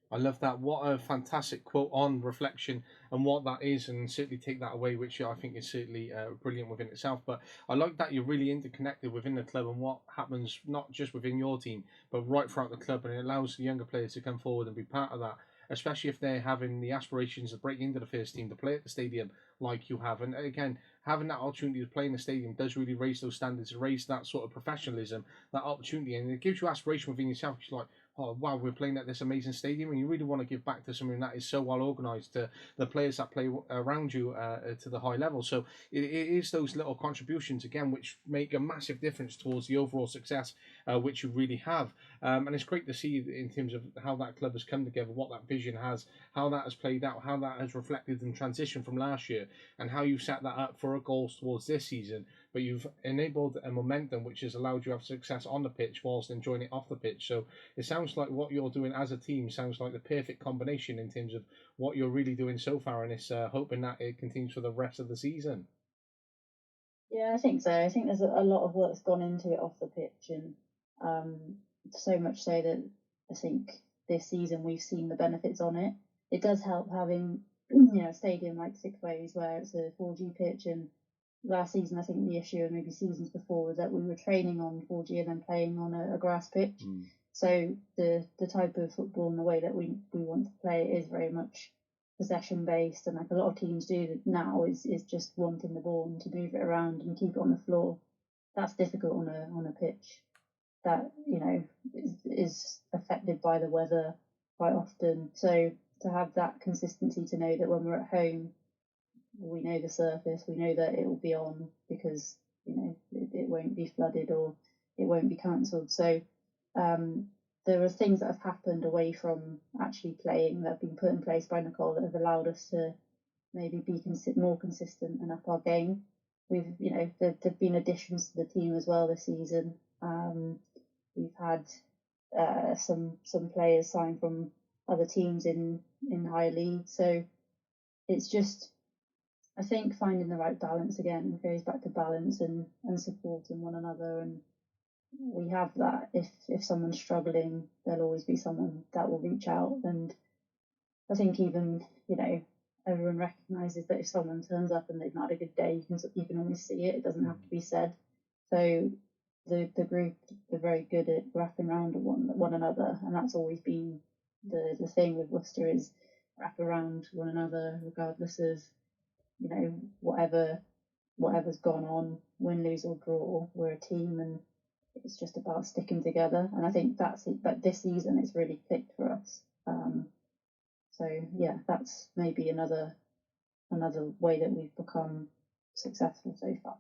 I love that. What a fantastic quote on reflection and what that is, and certainly take that away, which I think is certainly brilliant within itself. But I like that you're really interconnected within the club and what happens not just within your team, but right throughout the club, and it allows the younger players to come forward and be part of that, especially if they're having the aspirations to break into the first team, to play at the stadium like you have. And again, having that opportunity to play in the stadium does really raise those standards, raise that sort of professionalism, that opportunity, and it gives you aspiration within yourself. It's like, oh wow, we're playing at this amazing stadium, and you really want to give back to something that is so well organised, to the players that play around you to the high level. So it is those little contributions again which make a massive difference towards the overall success which you really have. And it's great to see in terms of how that club has come together, what that vision has, how that has played out, how that has reflected and transitioned from last year, and how you've set that up for a goals towards this season. But you've enabled a momentum which has allowed you to have success on the pitch whilst enjoying it off the pitch. So it sounds like what you're doing as a team sounds like the perfect combination in terms of what you're really doing so far, and it's hoping that it continues for the rest of the season. Yeah, I think so. I think there's a lot of work's gone into it off the pitch, and so much so that I think this season we've seen the benefits on it. It does help having a stadium like Six Ways where it's a 4G pitch, and last season I think the issue, and maybe seasons before, was that we were training on 4G and then playing on a grass pitch. So the type of football and the way that we want to play is very much possession based, and like a lot of teams do now is just wanting the ball and to move it around and keep it on the floor. That's difficult on a pitch that is affected by the weather quite often. So to have that consistency, to know that when we're at home, we know the surface, we know that it will be on because it won't be flooded or it won't be cancelled. So there are things that have happened away from actually playing that have been put in place by Nicole that have allowed us to maybe be more consistent and up our game. We've there've been additions to the team as well this season. We've had some players signed from other teams in higher league. So it's just, I think, finding the right balance again. It goes back to balance and supporting one another, and we have that. If someone's struggling, there'll always be someone that will reach out. And I think even everyone recognises that if someone turns up and they've not had a good day, you can always see it. It doesn't have to be said. So the group are very good at wrapping around one another, and that's always been the thing with Worcester, is wrap around one another regardless of whatever's gone on, win, lose or draw. We're a team, and it's just about sticking together. And I think that's it. But this season it's really clicked for us. So yeah, that's maybe another way that we've become successful so far.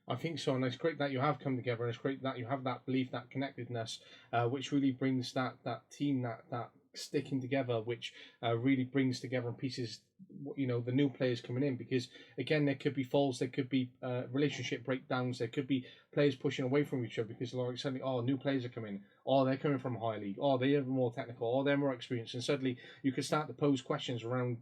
I think so, and it's great that you have come together, and it's great that you have that belief, that connectedness, which really brings that team, that sticking together, which really brings together and pieces, the new players coming in. Because again, there could be falls, there could be relationship breakdowns, there could be players pushing away from each other because like suddenly, new players are coming, they're coming from high league, they're more technical, they're more experienced, and suddenly you could start to pose questions around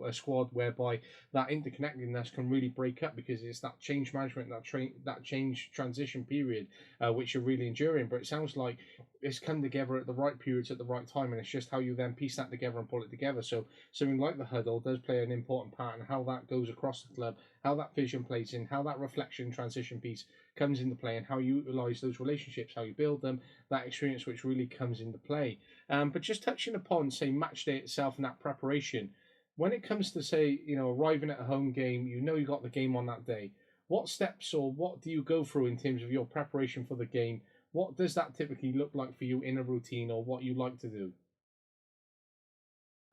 a squad whereby that interconnectedness can really break up, because it's that change management, that change transition period, which you're really enduring. But it sounds like it's come together at the right periods at the right time, and it's just how you then piece that together and pull it together. So something like the huddle does play an important part in how that goes across the club, how that vision plays in, how that reflection transition piece comes into play, and how you utilise those relationships, how you build them, that experience which really comes into play. But just touching upon, say, match day itself and that preparation, when it comes to, say, arriving at a home game, you got the game on that day, what steps or what do you go through in terms of your preparation for the game? What does that typically look like for you in a routine, or what you like to do?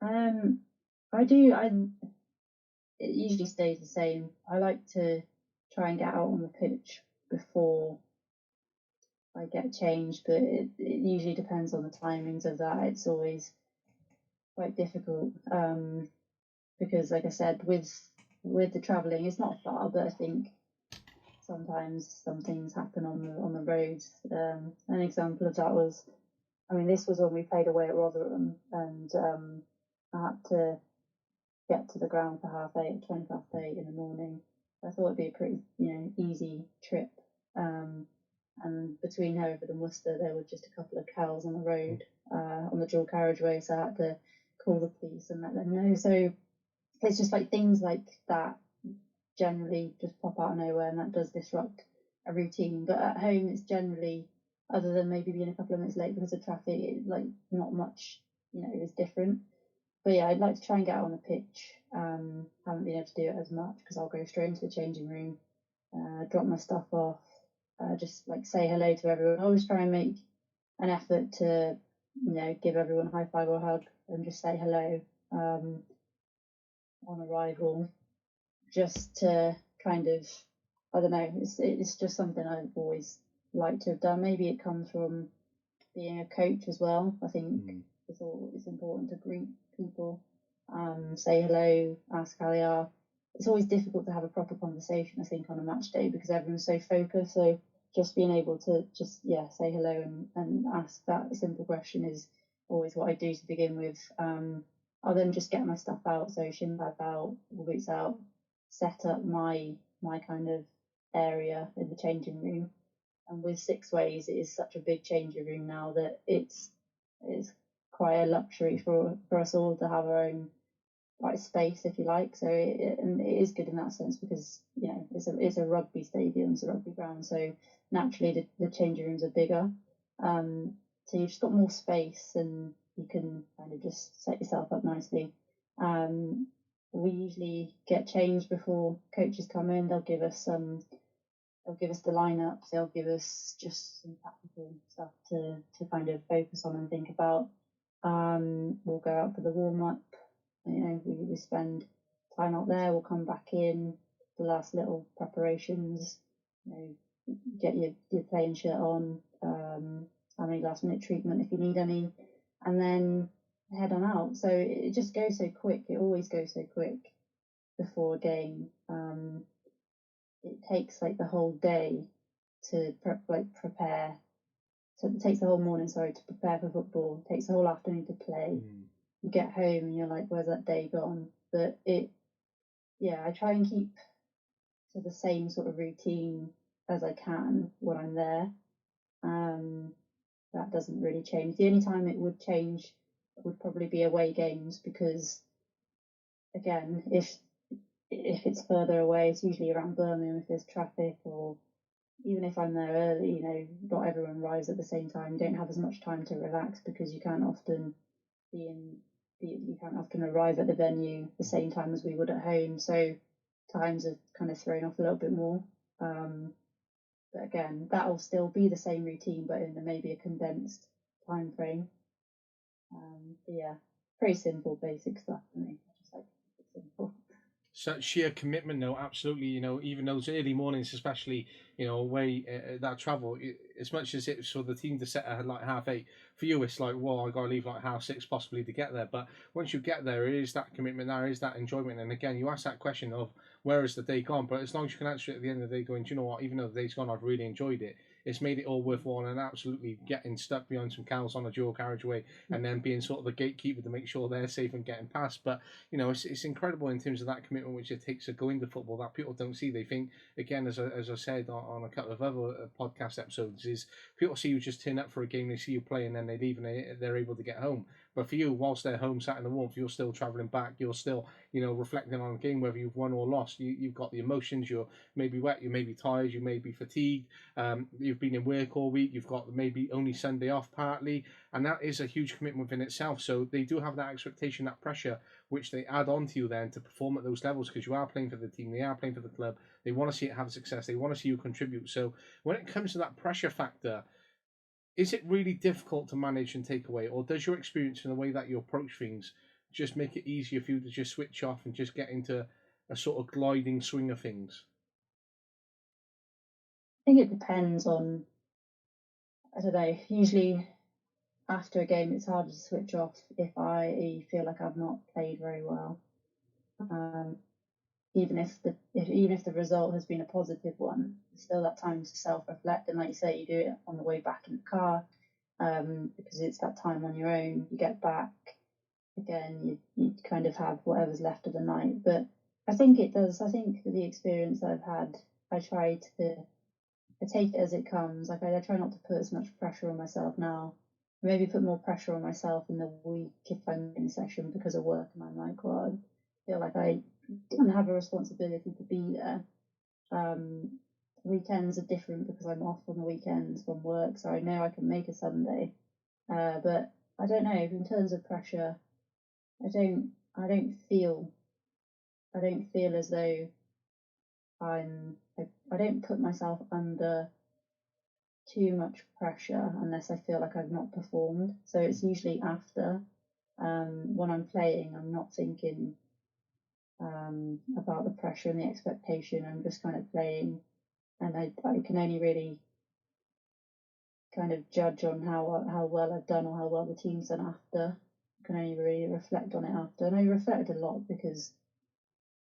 I do. It usually stays the same. I like to try and get out on the pitch before I get changed, but it usually depends on the timings of that. It's always quite difficult because, like I said, with the travelling, it's not far, but I think sometimes some things happen on the roads. An example of that was, this was when we played away at Rotherham, and I had to get to the ground for 8:30, 8:20 in the morning. I thought it'd be a pretty, easy trip. And between Hereford and Worcester, there were just a couple of cows on the road, on the dual carriageway, so I had to call the police and let them know. So it's just like things like that generally just pop out of nowhere, and that does disrupt a routine. But at home, it's generally, other than maybe being a couple of minutes late because of traffic, not much, is different. But yeah, I'd like to try and get out on the pitch. Haven't been able to do it as much because I'll go straight into the changing room, drop my stuff off, just like say hello to everyone. I always try and make an effort to, give everyone a high five or a hug and just say hello on arrival, just to kind of, I don't know, it's just something I've always liked to have done. Maybe it comes from being a coach as well. I think it's important to greet people, say hello, ask how they are. It's always difficult to have a proper conversation, I think, on a match day because everyone's so focused. So just being able to say hello and ask that simple question is always what I do to begin with. I'll then just get my stuff out, so shin pads out, boots out, set up my kind of area in the changing room. And with six ways, it is such a big changing room now that it's quite a luxury for us all to have our own space, if you like. So it is good in that sense because it's a rugby stadium, it's a rugby ground, so naturally the changing rooms are bigger. So you've just got more space and you can kind of just set yourself up nicely. We usually get changed before coaches come in. They'll give us the lineup. They'll give us just some practical stuff to kind of focus on and think about. We'll go out for the warm up. We spend time out there. We'll come back in, the last little preparations. Get your playing shirt on. Have any last minute treatment if you need any, and then head on out. So it just goes so quick. It always goes so quick before a game. It takes the whole day to prepare. So it takes the whole morning, to prepare for football. It takes the whole afternoon to play. You get home and you're like, where's that day gone? But I try and keep to the same sort of routine as I can when I'm there. That doesn't really change. The only time it would change would probably be away games because, again, if it's further away, it's usually around Birmingham if there's traffic, or even if I'm there early, not everyone arrives at the same time. You don't have as much time to relax because you can't often arrive at the venue the same time as we would at home. So times are kind of thrown off a little bit more. But again, that'll still be the same routine, but in maybe a condensed time frame. Pretty simple, basic stuff for me. I just like it simple. Such sheer commitment, though, absolutely. Even those early mornings, especially, away that travel, as much as it's for the team to set at like 8:30, for you it's like, well, I got to leave like 6:30 possibly to get there. But once you get there, it is that commitment, there is that enjoyment. And again, you ask that question of where has the day gone? But as long as you can answer it at the end of the day, going, do you know what? Even though the day's gone, I've really enjoyed it. It's made it all worthwhile, and absolutely getting stuck behind some cows on a dual carriageway and then being sort of the gatekeeper to make sure they're safe and getting past. But it's incredible in terms of that commitment which it takes to go into football that people don't see. They think, again, as I said on a couple of other podcast episodes, is people see you just turn up for a game, they see you play, and then they leave and they're able to get home. But for you, whilst they're home sat in the warmth, you're still travelling back. You're still, reflecting on the game, whether you've won or lost. You've got the emotions. You're maybe wet. You may be tired. You may be fatigued. You've been in work all week. You've got maybe only Sunday off partly. And that is a huge commitment within itself. So they do have that expectation, that pressure, which they add on to you then to perform at those levels, because you are playing for the team. They are playing for the club. They want to see it have success. They want to see you contribute. So when it comes to that pressure factor, is it really difficult to manage and take away, or does your experience and the way that you approach things just make it easier for you to just switch off and just get into a sort of gliding swing of things? I think it depends on, I don't know, usually after a game it's harder to switch off if I feel like I've not played very well. Even if the result has been a positive one, there's still that time to self-reflect, and like you say, you do it on the way back in the car, because it's that time on your own. You get back again, you kind of have whatever's left of the night. But I think it does. I think the experience that I've had, I take it as it comes. Like I try not to put as much pressure on myself now. Maybe put more pressure on myself in the week if I'm in session because of work, and I'm like, well, I feel like I don't have a responsibility to be there. Weekends are different because I'm off on the weekends from work, so I know I can make a Sunday. But I don't know. In terms of pressure, I don't feel as though I don't put myself under too much pressure unless I feel like I've not performed. So it's usually after. When I'm playing, I'm not thinking about the pressure and the expectation. I'm just kind of playing, and I can only really kind of judge on how well I've done or how well the team's done after. I can only really reflect on it after, and I reflect a lot because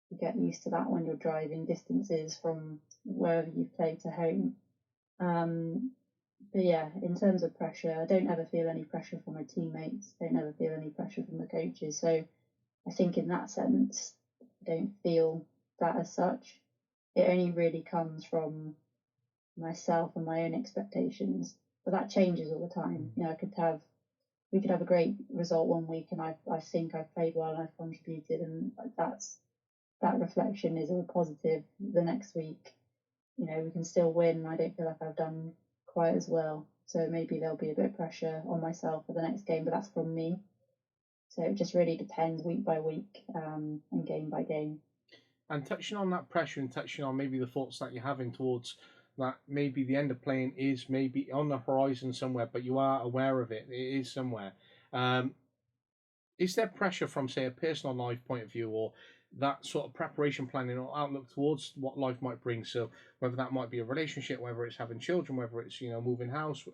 you get used to that when you're driving distances from wherever you've played to home. But yeah, in terms of pressure, I don't ever feel any pressure from my teammates. I don't ever feel any pressure from the coaches. So I think in that sense, I don't feel that as such. It only really comes from myself and my own expectations. But that changes all the time. We could have a great result one week, and I think I've played well and I've contributed, and that reflection is all positive. The next week, we can still win. I don't feel like I've done quite as well, so maybe there'll be a bit of pressure on myself for the next game, but that's from me. So it just really depends week by week, and game by game. And touching on that pressure and touching on maybe the thoughts that you're having towards that, maybe the end of playing is maybe on the horizon somewhere, but you are aware of it. It is somewhere. Is there pressure from, say, a personal life point of view, or that sort of preparation planning or outlook towards what life might bring? So whether that might be a relationship, whether it's having children, whether it's moving house,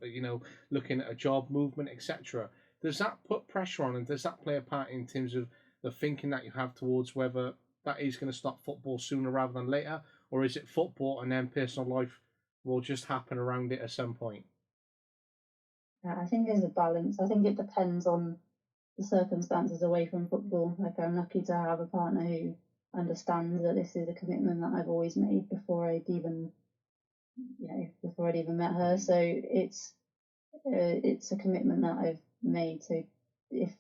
looking at a job, movement, etc. Does that put pressure on, and does that play a part in terms of the thinking that you have towards whether that is going to stop football sooner rather than later, or is it football and then personal life will just happen around it at some point? I think there's a balance. I think it depends on the circumstances away from football. Like I'm lucky to have a partner who understands that this is a commitment that I've always made before I'd even met her. So it's a commitment that I've made. So if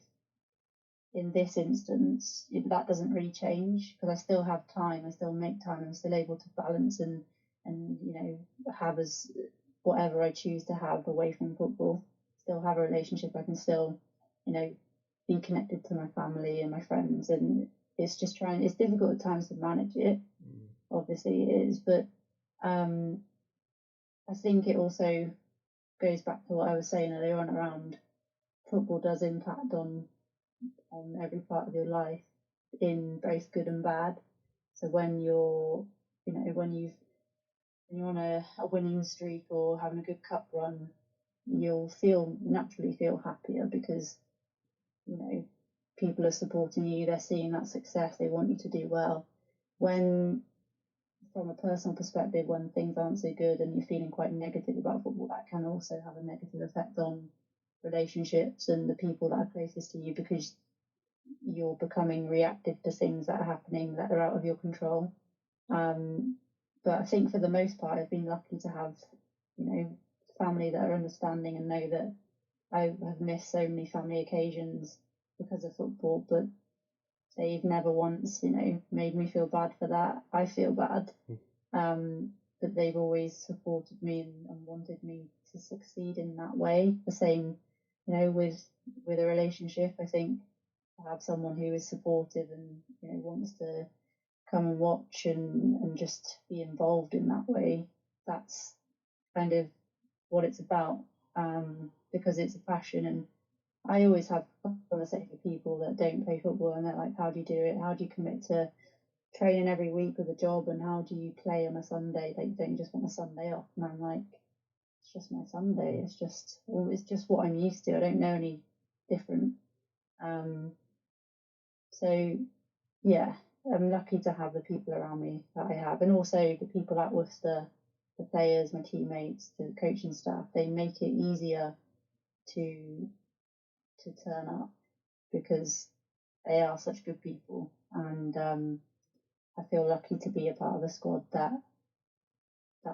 in this instance that doesn't really change, because I still have time, I still make time, I'm still able to balance and have as whatever I choose to have away from football. Still have a relationship. I can still be connected to my family and my friends, and it's difficult at times to manage it. Obviously it is, but I think it also goes back to what I was saying earlier on around football does impact on every part of your life in both good and bad. So when you're when you've when you're on a winning streak or having a good cup run, you'll naturally feel happier because, you know, people are supporting you, they're seeing that success, they want you to do well. When, from a personal perspective, when things aren't so good and you're feeling quite negative about football, that can also have a negative effect on relationships and the people that are closest to you, because you're becoming reactive to things that are happening that are out of your control. But I think for the most part, I've been lucky to have, you know, family that are understanding and know that I have missed so many family occasions because of football, but they've never once, you know, made me feel bad for that. I feel bad, but they've always supported me and wanted me to succeed in that way. The same, you know, with a relationship. I think to have someone who is supportive and, you know, wants to come and watch and just be involved in that way, that's kind of what it's about, because it's a passion. And I always have conversations with people that don't play football and they're like, how do you do it? How do you commit to training every week with a job, and how do you play on a Sunday? Like, don't you just want a Sunday off? And I'm like, it's just my Sunday. It's just what I'm used to. I don't know any different. So yeah, I'm lucky to have the people around me that I have, and also the people at Worcester, the players, my teammates, the coaching staff. They make it easier to turn up because they are such good people, and I feel lucky to be a part of a squad that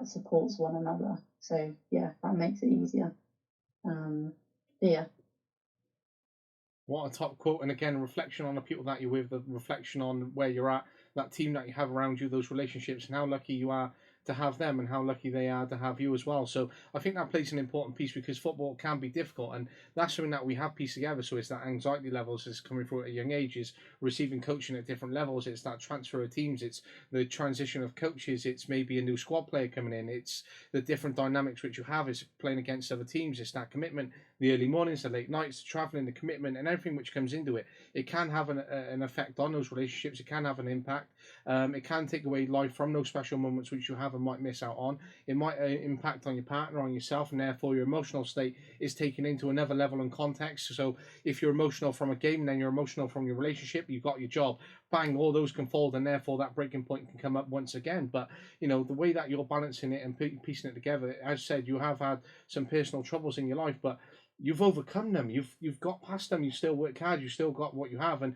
supports one another. So yeah, that makes it easier. Yeah. What a top quote. And again, a reflection on the people that you're with, the reflection on where you're at, that team that you have around you, those relationships, and how lucky you are to have them and how lucky they are to have you as well. So I think that plays an important piece, because football can be difficult, and that's something that we have pieced together. So it's that anxiety levels is coming through at a young age, is receiving coaching at different levels, it's that transfer of teams, it's the transition of coaches, it's maybe a new squad player coming in, it's the different dynamics which you have, is playing against other teams, it's that commitment, the early mornings, the late nights, the travelling, the commitment, and everything which comes into it. It can have an effect on those relationships. It can have an impact. It can take away life from those special moments which you have and might miss out on. It might impact on your partner, on yourself, and therefore your emotional state is taken into another level and context. So if you're emotional from a game, then you're emotional from your relationship, you've got your job, bang, all those can fold, and therefore that breaking point can come up once again. But, you know, the way that you're balancing it and piecing it together, as said, you have had some personal troubles in your life, but you've overcome them. You've got past them. You still work hard. You still got what you have, and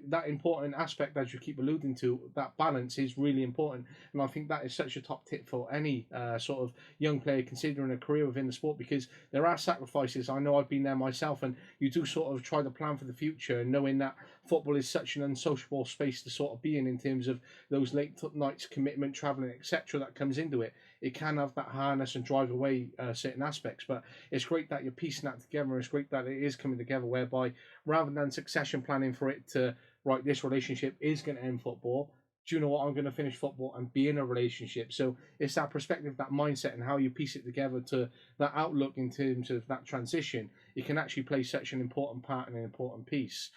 that important aspect, as you keep alluding to, that balance is really important. And I think that is such a top tip for any sort of young player considering a career within the sport, because there are sacrifices. I know I've been there myself, and you do sort of try to plan for the future, and knowing that football is such an unsociable space to sort of be in terms of those late nights, commitment, travelling, etc. that comes into it. It can have that harness and drive away certain aspects, but it's great that you're piecing that together. It's great that it is coming together, whereby rather than succession planning for it to, right, this relationship is going to end football, do you know what, I'm going to finish football and be in a relationship. So it's that perspective, that mindset, and how you piece it together to that outlook in terms of that transition. It can actually play such an important part and an important piece.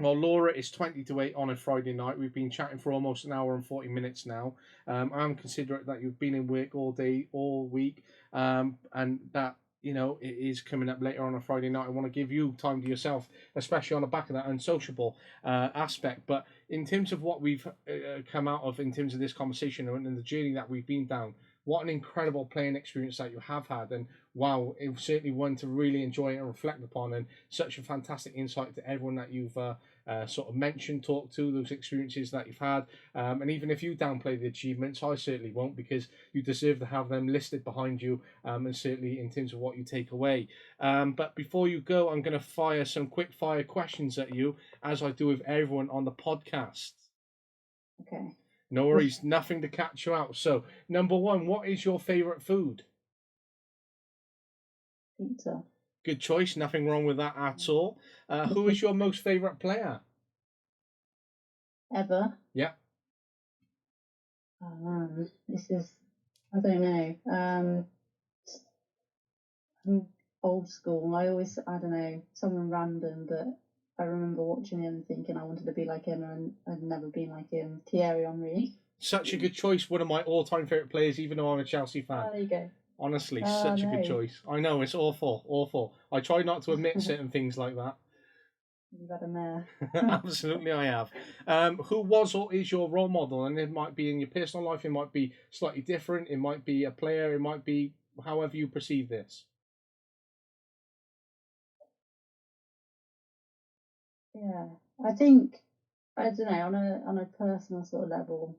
Well, Laura, it's 20 to 8 on a Friday night. We've been chatting for almost an hour and 40 minutes now. I'm considerate that you've been in work all day, all week, and that, you know, it is coming up later on a Friday night. I want to give you time to yourself, especially on the back of that unsociable aspect. But in terms of what we've come out of, in terms of this conversation and the journey that we've been down, what an incredible playing experience that you have had. And wow, it was certainly one to really enjoy and reflect upon, and such a fantastic insight to everyone that you've sort of mentioned, talked to, those experiences that you've had. And even if you downplay the achievements, I certainly won't, because you deserve to have them listed behind you, and certainly in terms of what you take away. But before you go, I'm going to fire some quick fire questions at you, as I do with everyone on the podcast. Okay. No worries, nothing to catch you out. So, number one, what is your favourite food? Pizza. Good choice, nothing wrong with that at all. Who is your most favourite player? Ever? Yeah. Oh man, this is, I don't know. I'm old school. I don't know, someone random, but I remember watching him and thinking I wanted to be like him, and I've never been like him. Thierry Henry. Such a good choice. One of my all-time favorite players, even though I'm a Chelsea fan. Oh, there you go. Honestly, Oh such a good no, choice. I know it's awful, awful. I try not to admit certain things like that. you've had a mare. Absolutely, I have. Who was or is your role model? And it might be in your personal life, it might be slightly different, it might be a player, it might be however you perceive this. Yeah, I think I don't know on a personal sort of level.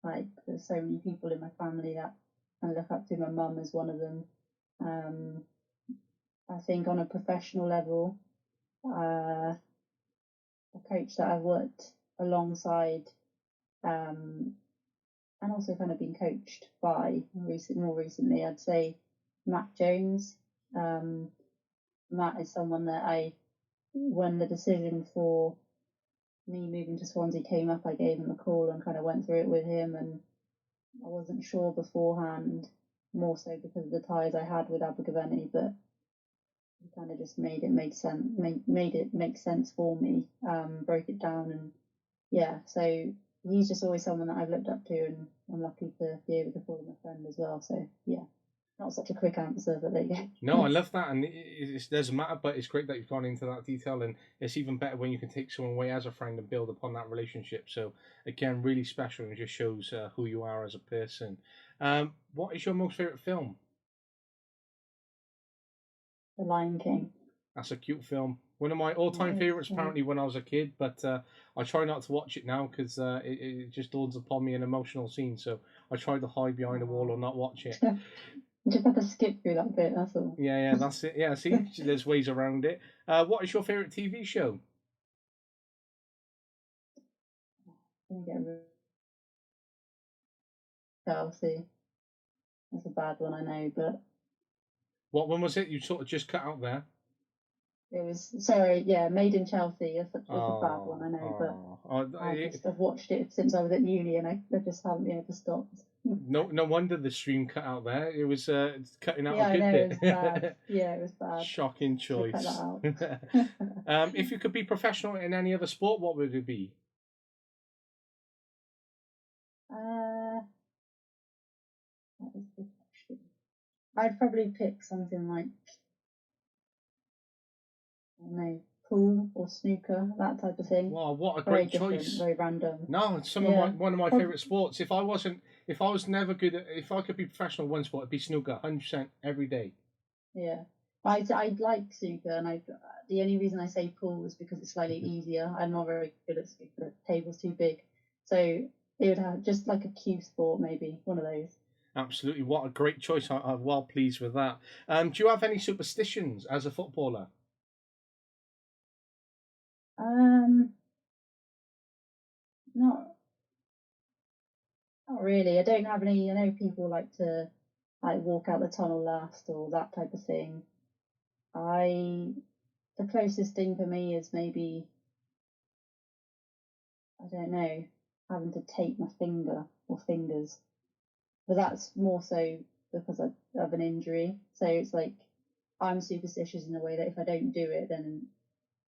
Like there's so many people in my family that I look up to. My mum is one of them. Um, I think on a professional level, a coach that I've worked alongside, um, and also kind of been coached by more recently, I'd say Matt Jones. Um, Matt is someone that when the decision for me moving to Swansea came up, I gave him a call and kind of went through it with him, and I wasn't sure beforehand, more so because of the ties I had with Abergavenny, but he kind of just made it make sense for me, broke it down, and yeah, so he's just always someone that I've looked up to, and I'm lucky to be able to call him a friend as well. So yeah, not such a quick answer, but there you No, I go. love that, and it doesn't matter, but it's great that you've gone into that detail, and it's even better when you can take someone away as a friend and build upon that relationship. So, again, really special, and it just shows who you are as a person. What is your most favourite film? The Lion King. That's a cute film. One of my Yeah, all-time it is. favourites, apparently, when I was a kid, but I try not to watch it now because it just dawns upon me an emotional scene. So I try to hide behind a wall or not watch it. You just have to skip through that bit. That's all. Yeah, that's it. Yeah, see, there's ways around it. What is your favourite TV show? Gonna get rid of Chelsea. That's a bad one, I know, but What one was it? You sort of just cut out there. it was sorry, yeah, Made in Chelsea is a bad one, Oh, I know, but oh, oh I've watched it since I was at uni, and I just haven't been able to stop. no wonder the stream cut out there. It was cutting out Yeah, a I good know it was bad. bit. Yeah, it was bad. Shocking Should have cut choice. that out. If you could be professional in any other sport, what would it be? uh, that is a good question. I'd probably pick something like I don't know, pool or snooker, that type of thing. Wow, what a Very great different, choice! very random. No, it's Yeah, one of my prob- favorite sports. If I was never good at, if I could be professional in one sport, it'd be snooker, 100% every day. yeah. I like snooker, and the only reason I say pool is because it's slightly easier. I'm not very good at snooker. The table's too big, so it would have just like a cue sport, maybe one of those. Absolutely, what a great choice! I'm well pleased with that. Do you have any superstitions as a footballer? Um, not not really. I don't have any. I know people like to like walk out the tunnel last or that type of thing. I the closest thing for me is maybe I don't know having to tape my finger or fingers, but that's more so because of an injury. So it's like I'm superstitious in the way that if I don't do it, then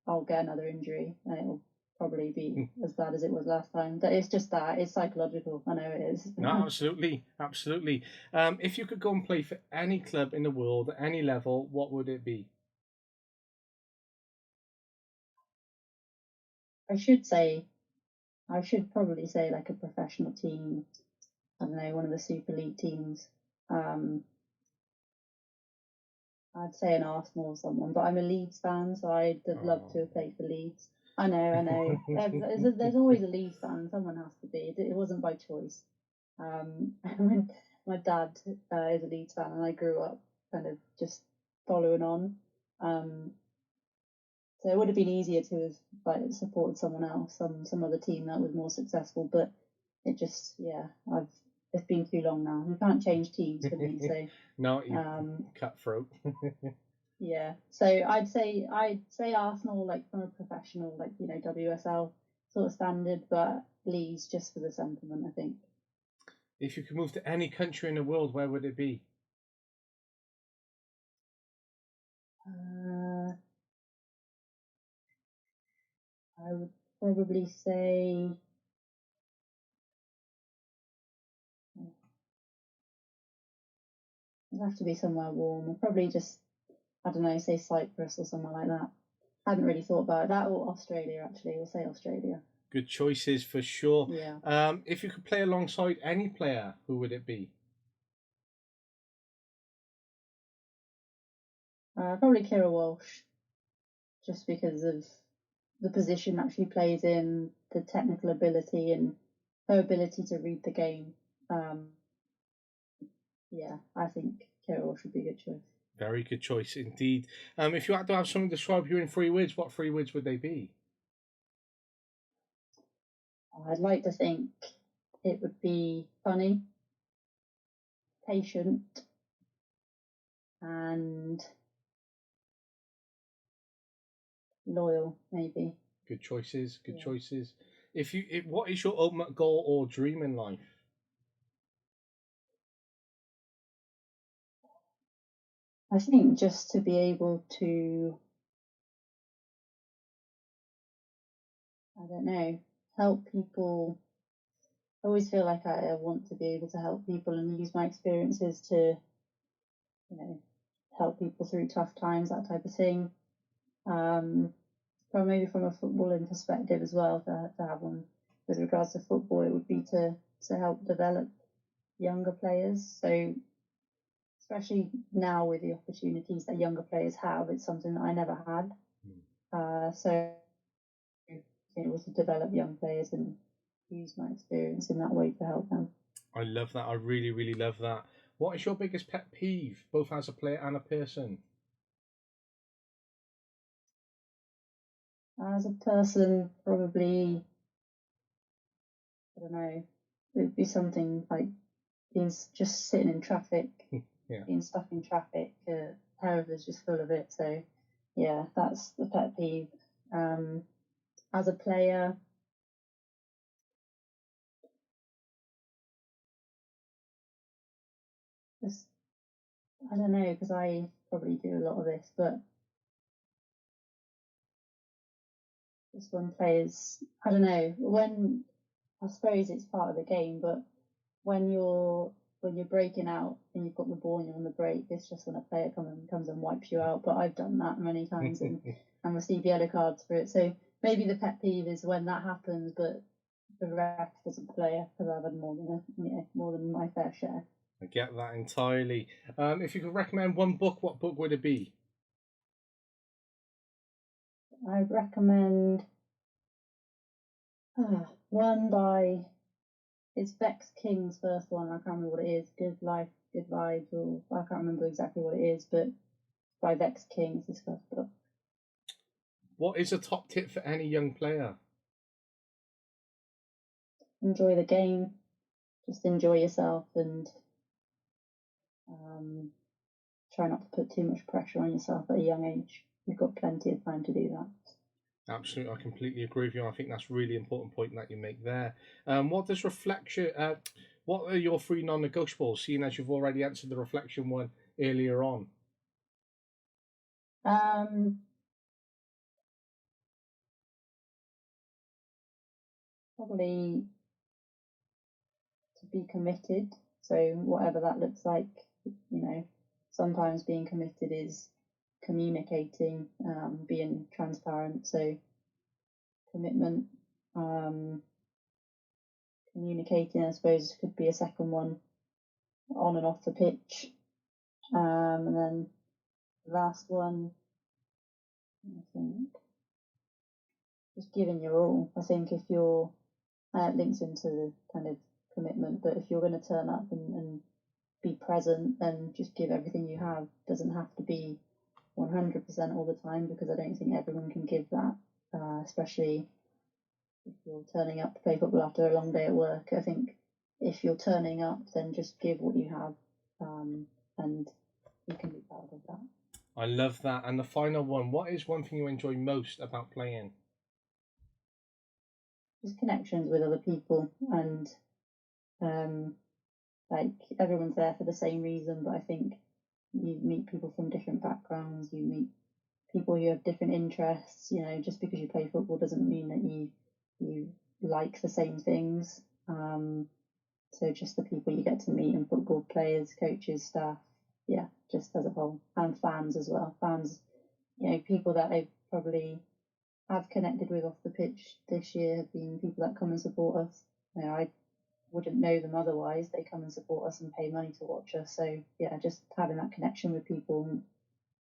I'll get another injury and it'll probably be as bad as it was last time. But it's just that it's psychological. I know it is. No, absolutely, absolutely. If you could go and play for any club in the world at any level, what would it be? I should say I should probably say like a professional team. I don't know, one of the Super League teams. Um, I'd say an Arsenal or someone, but I'm a Leeds fan, so I'd have loved to Oh. have played for Leeds. I know. There's always a Leeds fan. Someone has to be. It wasn't by choice. When my dad is a Leeds fan, and I grew up kind of just following on. Um, so it would have been easier to have like supported someone else, some other team that was more successful. But it just, yeah, I've it's been too long now. You can't change teams for me, so No, you um, cutthroat. yeah. So I'd say Arsenal like from a professional like WSL sort of standard, but Leeds just for the sentiment, I think. If you could move to any country in the world, where would it be? Uh, I would probably say It'd have to be somewhere warm, or probably just, I don't know, say Cyprus or somewhere like that. I hadn't really thought about it. That or Australia, actually. We'll say Australia. Good choices for sure. Yeah. If you could play alongside any player, who would it be? Probably Kira Walsh, just because of the position that she plays in, the technical ability, and her ability to read the game. Yeah, I think Kira Walsh would be a good choice. Very good choice indeed. If you had to have someone describe you in 3 words, what 3 words would they be? I'd like to think it would be funny, patient, and loyal, maybe. Good choices. Good choices. What is your ultimate goal or dream in life? I think just to be able to, I don't know, help people. I always feel like I want to be able to help people and use my experiences to, help people through tough times, that type of thing. From maybe from a footballing perspective as well, to have one with regards to football, it would be to help develop younger players. So especially now with the opportunities that younger players have, it's something that I never had. So it was to develop young players and use my experience in that way to help them. I love that. I really, really love that. What is your biggest pet peeve, both as a player and a person? As a person, probably, I don't know, it would be something like being just sitting in traffic, being stuck in traffic. Hereford's just full of it. So, yeah, that's the pet peeve. As a player, just, I don't know, because I probably do a lot of this, but just when players, I don't know, when, I suppose it's part of the game, but when you're breaking out and you've got the ball and you're on the break, it's just when a player comes and wipes you out. But I've done that many times and received yellow cards for it. So maybe the pet peeve is when that happens, but the ref doesn't play because I've had more than my fair share. I get that entirely. If you could recommend one book, what book would it be? I'd recommend one by, it's Vex King's first one. I can't remember what it is. Good Life, Good Vibes, or I can't remember exactly what it is, but by Vex King is his first book. What is a top tip for any young player? Enjoy the game, just enjoy yourself, and try not to put too much pressure on yourself at a young age. You've got plenty of time to do that. Absolutely, I completely agree with you. I think that's a really important point that you make there. What does reflection? What are your 3 non-negotiables? Seeing as you've already answered the reflection one earlier on. Probably to be committed. So whatever that looks like, sometimes being committed is communicating, being transparent. So commitment, communicating, I suppose, could be a second one, on and off the pitch. And then the last one, I think, just giving your all. I think if you're, links into the kind of commitment, but if you're going to turn up and be present, then just give everything you have. Doesn't have to be 100% all the time, because I don't think everyone can give that, especially if you're turning up to play football after a long day at work. I think if you're turning up, then just give what you have, and you can be proud of that. I love that. And the final one, what is one thing you enjoy most about playing? Just connections with other people, and like everyone's there for the same reason, but I think you meet people from different backgrounds, you meet people who have different interests. Just because you play football doesn't mean that you like the same things. So just the people you get to meet in football, players, coaches, staff, yeah, just as a whole, and fans as well. Fans, people that I probably have connected with off the pitch this year have been people that come and support us. I wouldn't know them otherwise. They come and support us and pay money to watch us. So yeah, just having that connection with people,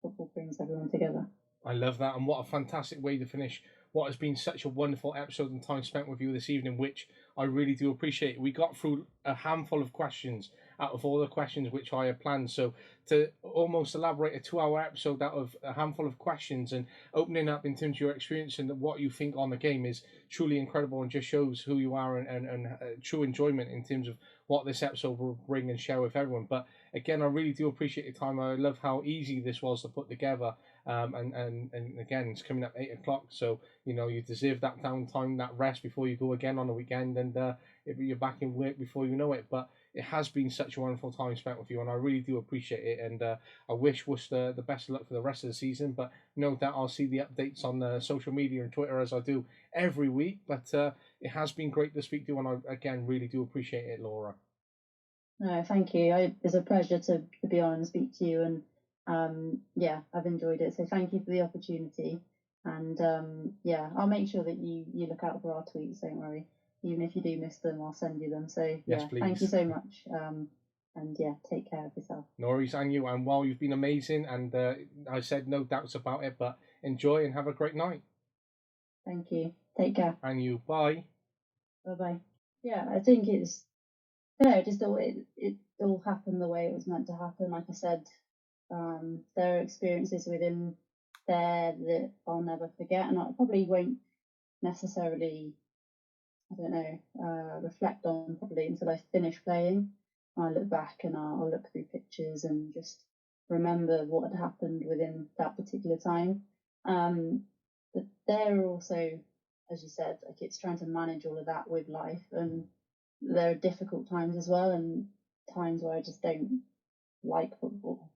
football brings everyone together. I love that, and what a fantastic way to finish what has been such a wonderful episode and time spent with you this evening, which I really do appreciate. We got through a handful of questions out of all the questions which I had planned. So to almost elaborate a 2 hour episode out of a handful of questions and opening up in terms of your experience and what you think on the game is truly incredible and just shows who you are and true enjoyment in terms of what this episode will bring and share with everyone. But again, I really do appreciate your time. I love how easy this was to put together. And again, it's coming up 8 o'clock, so you deserve that downtime, that rest before you go again on the weekend, and you're back in work before you know it. But it has been such a wonderful time spent with you, and I really do appreciate it. And I wish Worcester the best of luck for the rest of the season. But no doubt I'll see the updates on social media and Twitter as I do every week. But it has been great to speak to you, and I again really do appreciate it, Laura. No, thank you. It's a pleasure to be on and speak to you, and yeah, I've enjoyed it. So thank you for the opportunity, and yeah, I'll make sure that you look out for our tweets. Don't worry. Even if you do miss them, I'll send you them. So Yes, yeah, thank you please. so much. And yeah, take care of yourself. No worries, and you. And while you've been amazing, and I said no doubts about it, but enjoy and have a great night. Thank you. Take care. And you. Bye. Bye bye. Yeah, I think it's just it all happened the way it was meant to happen. Like I said, there are experiences within there that I'll never forget, and I probably won't necessarily, I don't know, reflect on probably until I finish playing. I look back and I'll look through pictures and just remember what had happened within that particular time. But there are also, as you said, like it's trying to manage all of that with life, and there are difficult times as well, and times where I just don't like football.